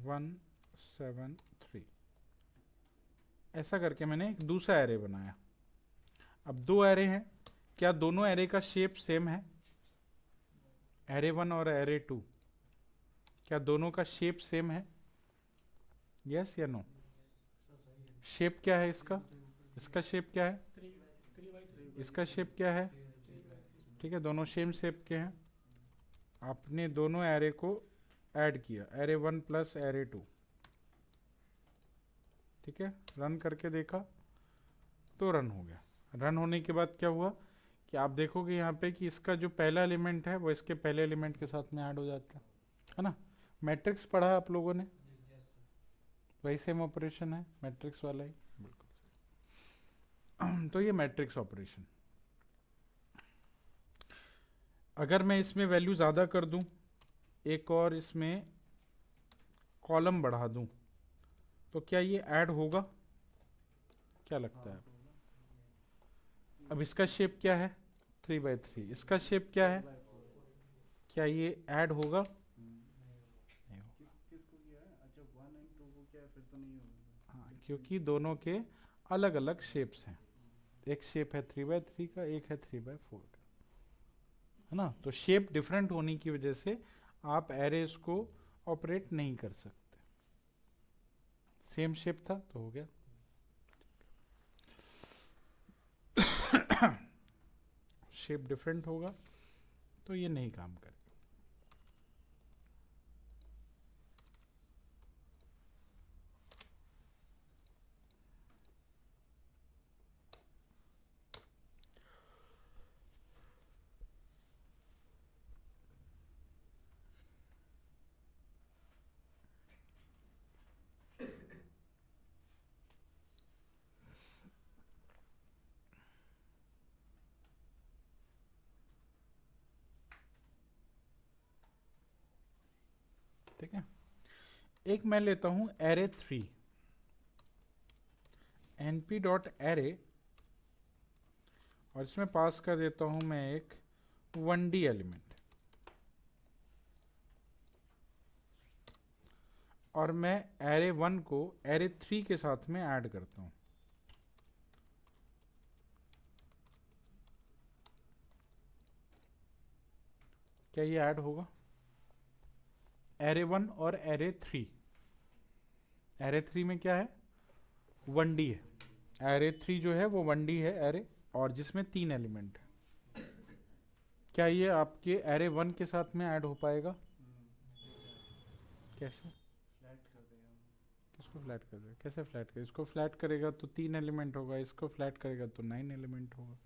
173। ऐसा करके मैंने एक दूसरा एरे बनाया। अब दो एरे हैं, क्या दोनों एरे का शेप सेम है? एरे 1 और एरे 2, क्या दोनों का शेप सेम है? यस या नो? शेप क्या है इसका? इसका शेप क्या है? इसका शेप क्या है? ठीक है, दोनों सेम शेप के हैं। आपने दोनों एरे को ऐड किया, एरे 1 प्लस एरे 2। ठीक है, रन करके देखा तो रन हो गया। रन होने के बाद क्या हुआ कि आप देखोगे यहाँ पे कि इसका जो पहला एलिमेंट है वो इसके पहले एलिमेंट के साथ में ऐड हो जाता है ना। मैट्रिक्स पढ़ा है आप लोगों ने? वही सेम ऑपरेशन है, मैट्रिक्स वाला ही, बिल्कुल। तो ये मैट्रिक्स ऑपरेशन। अगर मैं इसमें वैल्यू ज़्यादा कर दूं, एक और इसमें कॉलम बढ़ा दूं, तो क्या ये ऐड होगा? क्या लगता है? अब इसका शेप क्या है? 3/3। इसका शेप क्या है? क्या ये ऐड होगा? नहीं होगा। किसको किया है? अच्छा 1 एंड 2 को किया है, फिर तो नहीं होगा। हाँ, क्योंकि दोनों के अलग अलग शेप्स हैं। एक शेप है 3/3 का, एक है 3/4 का, है ना। तो शेप डिफरेंट होने की वजह से आप एरेस को ऑपरेट नहीं कर सकते। सेम शेप था तो हो गया। शेप डिफरेंट होगा तो ये नहीं काम करेगा। ठीक है, एक मैं लेता हूं एरे 3, np.array, और इसमें पास कर देता हूं मैं एक 1D एलिमेंट, और मैं एरे 1 को एरे 3 के साथ में ऐड करता हूं। क्या ये ऐड होगा? एरे 1 और एरे 3। एरे 3 में क्या है? 1D है। एरे 3 जो है वो 1D है एरे, और जिसमें 3 एलिमेंट है। क्या ये आपके एरे 1 के साथ में ऐड हो पाएगा? कैसे? फ्लैट कर देगा। किसको फ्लैट कर देगा? कैसे फ्लैट करेगा? इसको फ्लैट करेगा तो 3 एलिमेंट होगा, इसको फ्लैट करेगा तो 9 एलिमेंट होगा।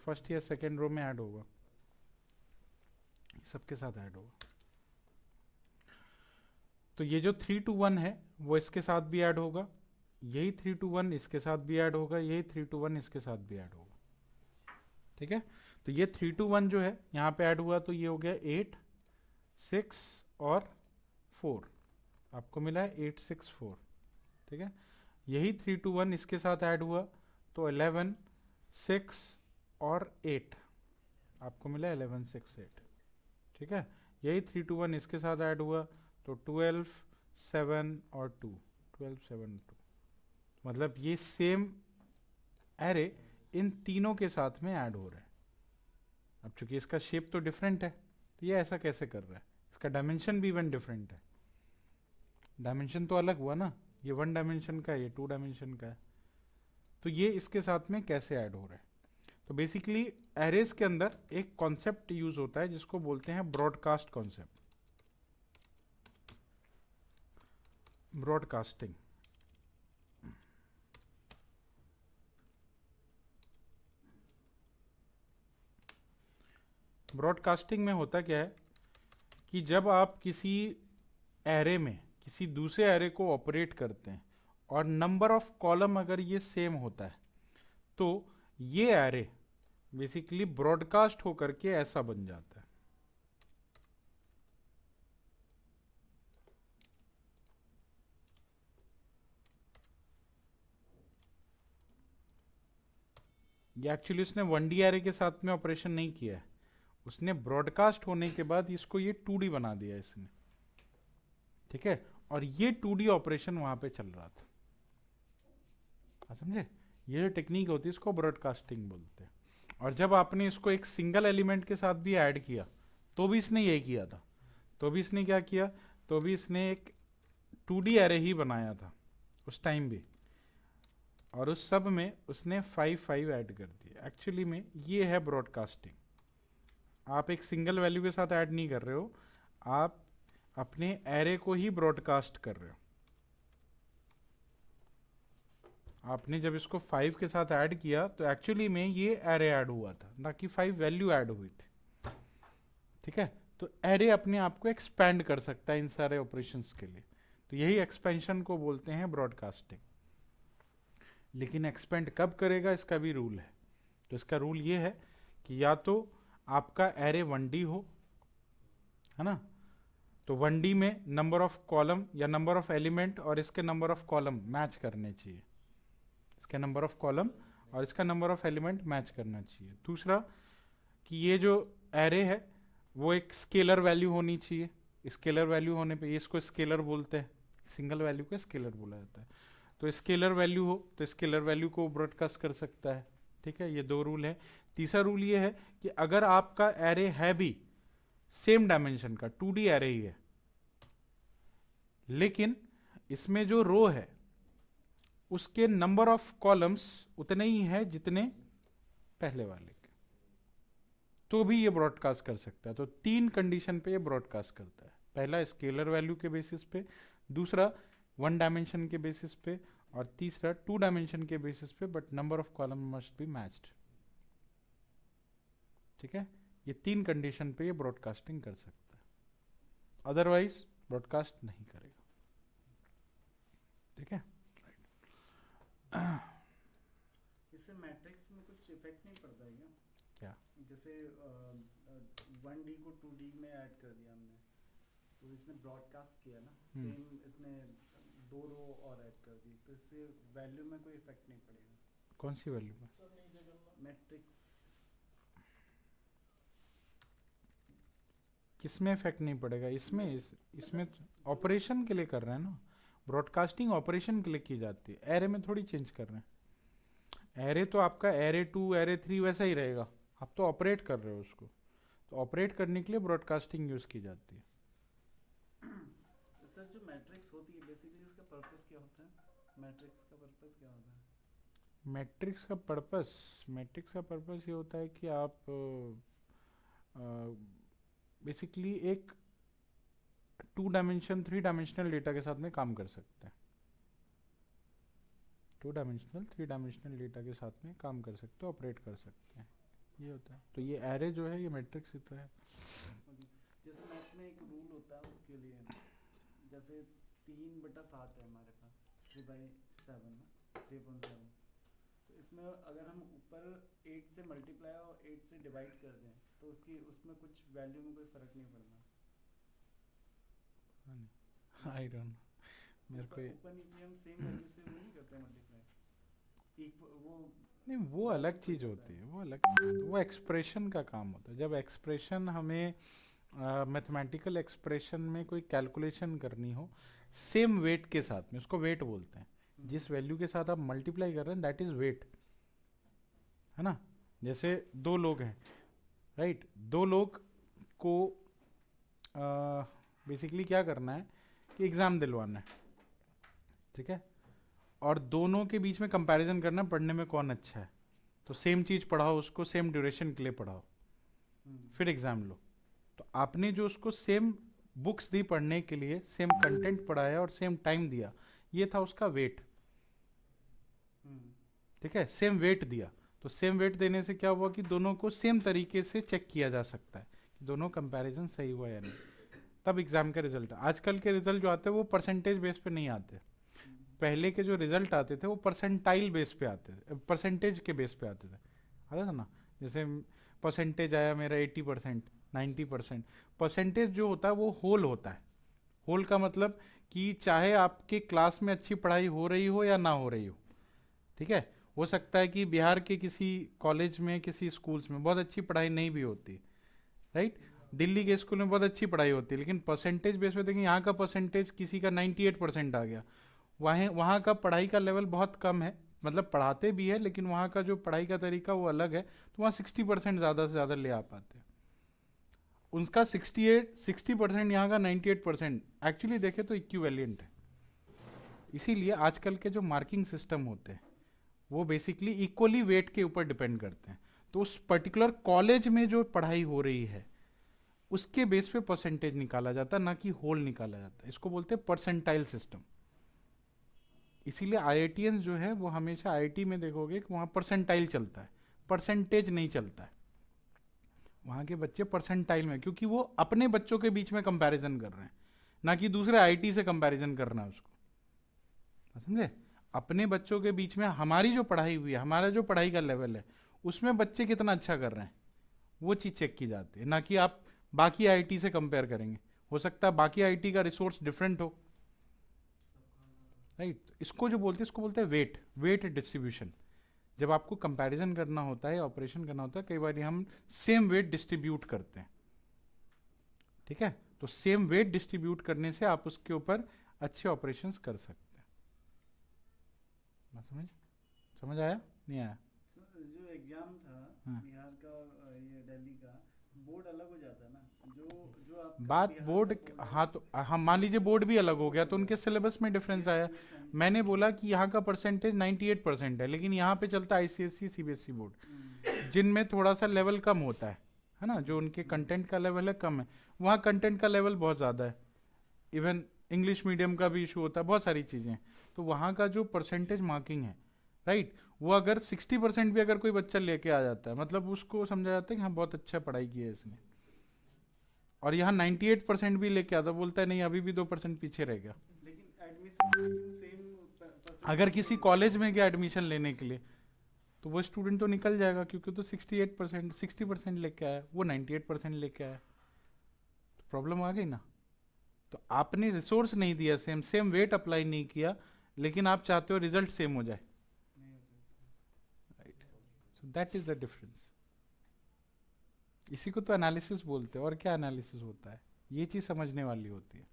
फर्स्ट या सेकेंड रो में ऐड होगा, सबके साथ ऐड होगा। तो ये जो 3 to 1 है वो इसके साथ भी ऐड होगा, यही 3 to 1 इसके साथ भी ऐड होगा, यही 3 to 1 इसके साथ भी ऐड होगा। ठीक है, तो ये 3 to 1 जो है यहाँ पे ऐड हुआ तो ये हो गया 8 6 और 4, आपको मिला है 8 6 4। ठीक है, यही 3 to 1 इसके साथ ऐड हुआ तो 11 6 और 8, आपको मिला 11 6 8। ठीक है, यही 3 to 1 इसके साथ ऐड हुआ तो 12 7 और 2, 12 7 2। मतलब ये सेम एरे इन तीनों के साथ में ऐड हो रहा है। अब चूंकि इसका शेप तो डिफरेंट है तो ये ऐसा कैसे कर रहा है? इसका डायमेंशन भी इवन डिफरेंट है। डायमेंशन तो अलग हुआ ना, ये 1 डायमेंशन का है, ये 2 डायमेंशन का है। तो ये इसके साथ में कैसे ऐड हो रहा है? तो बेसिकली एरेज के अंदर एक कॉन्सेप्ट यूज होता है जिसको बोलते हैं ब्रॉडकास्ट कॉन्सेप्ट, ब्रॉडकास्टिंग। ब्रॉडकास्टिंग में होता क्या है कि जब आप किसी एरे में किसी दूसरे एरे को ऑपरेट करते हैं और नंबर ऑफ कॉलम अगर ये सेम होता है तो ये एरे बेसिकली ब्रॉडकास्ट होकर के ऐसा बन जाता है। ये एक्चुअली उसने 1D एरे के साथ में ऑपरेशन नहीं किया है, उसने ब्रॉडकास्ट होने के बाद इसको ये 2D बना दिया इसने, ठीक है, और ये 2D ऑपरेशन वहां पे चल रहा था। आप समझे? ये जो टेक्निक होती है इसको ब्रॉडकास्टिंग बोलते हैं। और जब आपने इसको एक सिंगल एलिमेंट के साथ भी ऐड किया तो भी इसने यही किया था, तो भी इसने क्या किया, तो भी इसने एक 2D एरे ही बनाया था उस टाइम भी, और उस सब में उसने 5 ऐड कर दिया। एक्चुअली में ये है ब्रॉडकास्टिंग। आप एक सिंगल वैल्यू के साथ ऐड नहीं कर रहे हो, आप अपने एरे को ही ब्रॉडकास्ट कर रहे हो। आपने जब इसको 5 के साथ ऐड किया तो एक्चुअली में ये एरे ऐड हुआ था, ना कि 5 वैल्यू ऐड हुई थी, ठीक है। तो एरे अपने आप को एक्सपैंड कर सकता है इन सारे ऑपरेशंस के लिए, तो यही एक्सपेंशन को बोलते हैं ब्रॉडकास्टिंग। लेकिन एक्सपेंड कब करेगा इसका भी रूल है। तो इसका रूल ये है कि या तो आपका एरे 1D हो, है ना, तो 1D में नंबर ऑफ कॉलम या नंबर ऑफ एलिमेंट और इसके नंबर ऑफ कॉलम मैच करने चाहिए, इसके नंबर ऑफ कॉलम और इसका नंबर ऑफ एलिमेंट मैच करना चाहिए। दूसरा कि ये जो एरे है वो एक स्केलर वैल्यू होनी चाहिए, स्केलर वैल्यू होने पे इसको स्केलर बोलते हैं, सिंगल वैल्यू को स्केलर बोला जाता है। तो स्केलर वैल्यू हो तो स्केलर वैल्यू को ब्रॉडकास्ट कर सकता है, ठीक है। ये 2 रूल है। तीसरा रूल ये है कि अगर आपका एरे है भी सेम डायमेंशन का 2D एरे ही है, लेकिन इसमें जो रो है उसके नंबर ऑफ कॉलम्स उतने ही है जितने पहले वाले के, तो भी ये ब्रॉडकास्ट कर सकता है। तो 3 कंडीशन पे ये ब्रॉडकास्ट करता है। पहला स्केलर वैल्यू के बेसिस पे, दूसरा 1 डायमेंशन के बेसिस पे, और तीसरा 2 डायमेंशन के बेसिस पे, but number of column must be matched, ठीक है। ये 3 कंडीशन पे ये ब्रॉडकास्टिंग कर सकता है, अदरवाइज ब्रॉडकास्ट नहीं करेगा, ठीक है। इससे मैट्रिक्स में कुछ इफेक्ट नहीं पड़ता है क्या? क्या? जैसे 1D को 2D में ऐड कर दिया हमने, तो इसने ब्रॉडकास्ट किया ना, सेम इसने 2 रो और ऐड कर दी, तो इससे वैल्यू में कोई इफेक्ट नहीं पड़ेगा? कौन सी वैल्यू में? मैट्रिक्स किसमें इफेक्ट नहीं पड़ेगा? इसमें इसमें ऑपरेशन के लिए कर रहे हैं ना, ब्रॉडकास्टिंग ऑपरेशन के लिए की जाती है, एरे में थोड़ी चेंज कर रहे हैं। एरे तो आपका एरे 2 एरे 3 वैसा ही रहेगा, आप तो ऑपरेट कर रहे हो उसको, तो ऑपरेट करने के लिए ब्रॉडकास्टिंग यूज की जाती है। तो सर जो मैट्रिक्स होती है बेसिकली इसका पर्पस क्या होता है? मैट्रिक्स का पर्पस क्या होता है? मैट्रिक्स का पर्पस ये होता है कि आप बेसिकली एक 2 डायमेंशन 3 डायमेंशनल डेटा के साथ में काम कर सकते हैं, 2 डायमेंशनल 3 डायमेंशनल डेटा के साथ में काम कर सकते हो, ऑपरेट कर सकते हैं, ये होता है। तो ये एरे जो है ये मैट्रिक्स ही तो है। जैसे मैथ में एक रूल होता है उसके लिए, जैसे 3/7 है हमारे पास, 3/7 ना, 3.7, तो इसमें अगर हम ऊपर 8 से मल्टीप्लाई और 8 से डिवाइड कर दें तो उसमें कुछ वैल्यू में कोई फर्क नहीं पड़ना? आई डोंट नो, मेरे को ऊपर नीचे हम सेम वैल्यू से वो नहीं करते मल्टीप्लाई, वो नहीं, वो अलग चीज होती है, वो अलग चीज होती है, वो एक्सप्रेशन का काम होता है। जब एक्सप्रेशन हमें मैथमेटिकल एक्सप्रेशन में कोई कैलकुलेशन करनी हो सेम वेट के साथ में, उसको वेट बोलते हैं। जिस वैल्यू के साथ आप मल्टीप्लाई कर रहे हैं दैट इज वेट, है ना। जैसे 2 लोग हैं, राइट, 2 लोग को बेसिकली क्या करना है कि एग्जाम दिलवाना है, ठीक है, और दोनों के बीच में कंपैरिजन करना पढ़ने में कौन अच्छा है, तो सेम चीज पढ़ाओ उसको, सेम ड्यूरेशन के लिए पढ़ाओ, फिर एग्जाम लो। तो आपने जो उसको सेम बुक्स दी पढ़ने के लिए, सेम कंटेंट पढ़ाया और सेम टाइम दिया, ये था उसका वेट, ठीक है, सेम वेट दिया। तो सेम वेट देने से क्या हुआ कि दोनों को सेम तरीके से चेक किया जा सकता है कि दोनों कंपैरिजन सही हुआ या नहीं, तब एग्जाम का रिजल्ट। आजकल के रिजल्ट जो आते हैं वो परसेंटेज बेस पे नहीं आते, पहले के जो रिजल्ट आते थे वो परसेंटाइल बेस पे आते थे, परसेंटेज के बेस पे आते थे, आता था ना। जैसे परसेंटेज आया मेरा 80%, 90%, परसेंटेज जो होता है वो होल होता है। होल का मतलब कि चाहे आपके क्लास में अच्छी पढ़ाई हो रही हो या ना हो रही हो, ठीक है, हो सकता है कि बिहार के किसी कॉलेज में, किसी स्कूल्स में बहुत अच्छी पढ़ाई नहीं भी होती, राइट। दिल्ली के स्कूल में बहुत अच्छी पढ़ाई होती है, लेकिन परसेंटेज बेस पे देखें, यहाँ का परसेंटेज किसी का 98% आ गया, वहाँ वहाँ का पढ़ाई का लेवल बहुत कम है, मतलब पढ़ाते भी है लेकिन वहाँ का जो पढ़ाई का तरीका वो अलग है, तो वहाँ 60% ज़्यादा से ज़्यादा ले आ पाते हैं। उनका 60% यहाँ का 98%, एक्चुअली देखें तो इक्विवेलेंट है। इसीलिए आजकल के जो मार्किंग सिस्टम होते हैं वो बेसिकली इक्वली वेट के ऊपर डिपेंड करते हैं। तो उस पर्टिकुलर कॉलेज में जो पढ़ाई हो रही है उसके बेस पे परसेंटेज निकाला जाता है, ना कि होल निकाला जाता है। इसको बोलते हैं परसेंटाइल सिस्टम। इसीलिए आईआईटीएन जो है वो हमेशा आईआईटी में देखोगे कि वहाँ परसेंटाइल चलता है, परसेंटेज नहीं चलता है। वहाँ के बच्चे परसेंटाइल में, क्योंकि वो अपने बच्चों के बीच में कंपैरिजन कर रहे हैं, ना कि दूसरे आईआईटी से कंपैरिजन करना है उसको, समझे। अपने बच्चों के बीच में हमारी जो पढ़ाई हुई है, हमारा जो पढ़ाई का लेवल है, उसमें बच्चे कितना अच्छा कर रहे हैं वो चीज़ चेक की जाती है, ना कि आप बाकी आईआईटी से कंपेयर करेंगे। हो सकता है बाकी आईआईटी का रिसोर्स डिफरेंट हो, राइट। इसको जो बोलते हैं, इसको बोलते हैं वेट डिस्ट्रीब्यूशन। जब आपको कंपैरिजन करना होता है, ऑपरेशन करना होता है, कई बार हम सेम वेट डिस्ट्रीब्यूट करते हैं, ठीक है। तो सेम वेट डिस्ट्रीब्यूट करने से आप उसके ऊपर अच्छे ऑपरेशंस कर सकते हैं। समझ आया नहीं आया? जो एग्जाम था हाँ। बिहार का और ये दिल्ली का, बोर्ड अलग हो जाता है ना, जो आपका बात बिहार बोर्ड, का बोर्ड है, हाँ तो हम मान लीजिए बोर्ड भी अलग हो गया तो उनके सिलेबस में डिफरेंस आया। मैंने बोला कि यहाँ का परसेंटेज 98% है, लेकिन यहाँ पे चलता है आईसीएसई सीबीएसई बोर्ड, जिनमें थोड़ा सा लेवल कम होता है ना, जो उनके कंटेंट का लेवल है कम है। वहाँ कंटेंट का लेवल बहुत ज़्यादा है, इवन इंग्लिश मीडियम का भी इशू होता है, बहुत सारी चीज़ें। तो वहाँ का जो परसेंटेज मार्किंग है, राइट, वो अगर 60% भी अगर कोई बच्चा लेके आ जाता है, मतलब उसको समझा जाता है कि हाँ बहुत अच्छा पढ़ाई की है इसने। और यहाँ 98% भी लेके आता, बोलता है नहीं अभी भी 2% पीछे रह गया। लेकिन एडमिशन सेम अगर किसी कॉलेज में गया एडमिशन लेने के लिए तो वो स्टूडेंट तो निकल जाएगा, क्योंकि तो 68% 60% लेके आया, वो 98% लेके आया, तो प्रॉब्लम आ गई ना। तो आपने रिसोर्स नहीं दिया, सेम वेट अप्लाई नहीं किया, लेकिन आप चाहते हो रिजल्ट सेम हो जाए, right. So that is the difference. इसी को तो एनालिसिस बोलते हैं, और क्या एनालिसिस होता है, ये चीज समझने वाली होती है,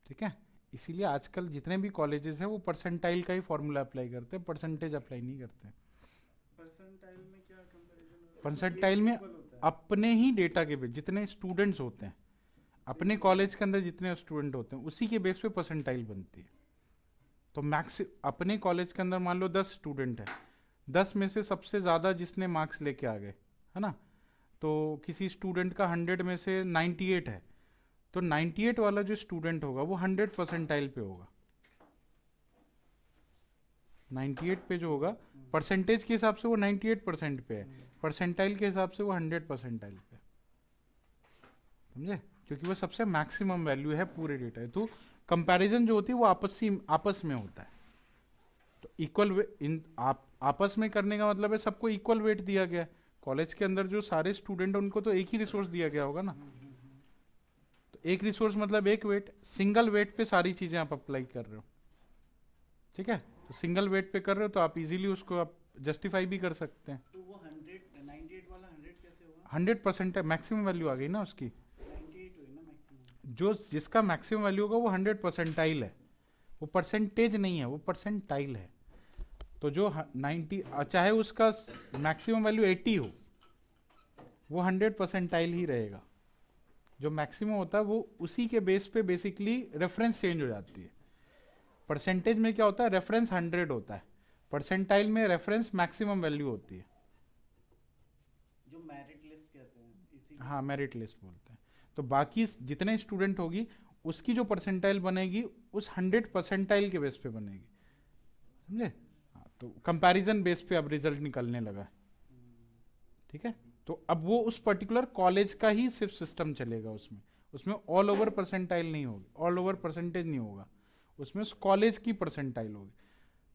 ठीक है। इसीलिए आजकल जितने भी कॉलेजेस हैं वो परसेंटाइल का ही फॉर्मूला अप्लाई करते हैं, परसेंटेज अप्लाई नहीं करते। परसेंटाइल में क्या कंपैरिजन? परसेंटाइल में अपने ही डेटा के बेस, जितने स्टूडेंट्स होते हैं अपने कॉलेज के अंदर, जितने स्टूडेंट होते हैं उसी के बेस पे परसेंटाइल बनती है। तो मैक्स अपने कॉलेज के अंदर मान लो 10 स्टूडेंट है, 10 में से सबसे ज़्यादा जिसने मार्क्स लेके आ गए, है ना, तो किसी स्टूडेंट का 100 में से 98 है, तो 98 वाला जो स्टूडेंट होगा वो 100 परसेंटाइल पे होगा। 98 पे जो होगा परसेंटेज के हिसाब से वो 98% पे है, परसेंटाइल के हिसाब से वो 100 परसेंटाइल पे है, समझे, क्योंकि वो सबसे मैक्सिमम वैल्यू है पूरे डेटा है। तो कंपैरिजन जो होती है वो आपस में होता है। तो इक्वल आपस में करने का मतलब है सबको इक्वल वेट दिया गया है। कॉलेज के अंदर जो सारे स्टूडेंट हैं उनको तो एक ही रिसोर्स दिया गया होगा ना, तो एक रिसोर्स मतलब एक वेट, सिंगल वेट पे सारी चीजें आप अप्लाई कर रहे हो, ठीक है। तो सिंगल वेट पे कर रहे हो तो आप इजीली उसको आप जस्टिफाई भी कर सकते हैं। तो वो 98 वाला 100 कैसे हुआ? 100% है, मैक्सिमम वैल्यू आ गई ना उसकी, 98 हुई ना मैक्सिमम। जो जिसका मैक्सिमम वैल्यू होगा वो 100 परसेंटाइल है, वो परसेंटेज नहीं है, वो परसेंटाइल है। तो जो 90 चाहे उसका मैक्सिमम वैल्यू 80 हो, वो 100 परसेंटाइल ही रहेगा। जो मैक्सिमम होता है वो उसी के बेस पे बेसिकली रेफरेंस चेंज हो जाती है। परसेंटेज में क्या होता है, रेफरेंस 100 होता है, परसेंटाइल में रेफरेंस मैक्सिमम वैल्यू होती है, जो मेरिट लिस्ट कहते हैं इसी हाँ मेरिट लिस्ट बोलते हैं। तो बाकी जितने स्टूडेंट होगी उसकी जो परसेंटाइल बनेगी उस 100 परसेंटाइल के बेस पे बनेगी, समझे। हाँ, तो कंपैरिजन बेस पे अब रिजल्ट निकलने लगा है, ठीक है। तो अब वो उस पर्टिकुलर कॉलेज का ही सिर्फ सिस्टम चलेगा, उसमें ऑल ओवर परसेंटाइल नहीं होगी, ऑल ओवर परसेंटेज नहीं होगा, उसमें उस कॉलेज की परसेंटाइल होगी।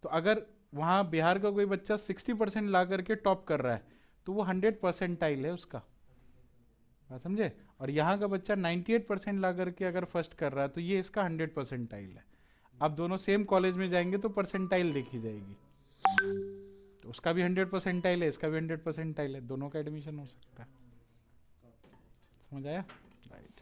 तो अगर वहाँ बिहार का कोई बच्चा 60% ला करके टॉप कर रहा है तो वो 100 परसेंटाइल है उसका, बात समझे। और यहाँ का बच्चा 98% ला करके अगर फर्स्ट कर रहा है तो ये इसका 100 परसेंटाइल है। अब दोनों सेम कॉलेज में जाएंगे तो परसेंटाइल देखी जाएगी। तो उसका भी 100 परसेंटाइल है, इसका भी 100 परसेंटाइल है, दोनों का एडमिशन हो सकता है। समझ आया? राइट।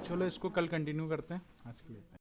चलो इसको कल कंटिन्यू करते हैं, आज के लिए।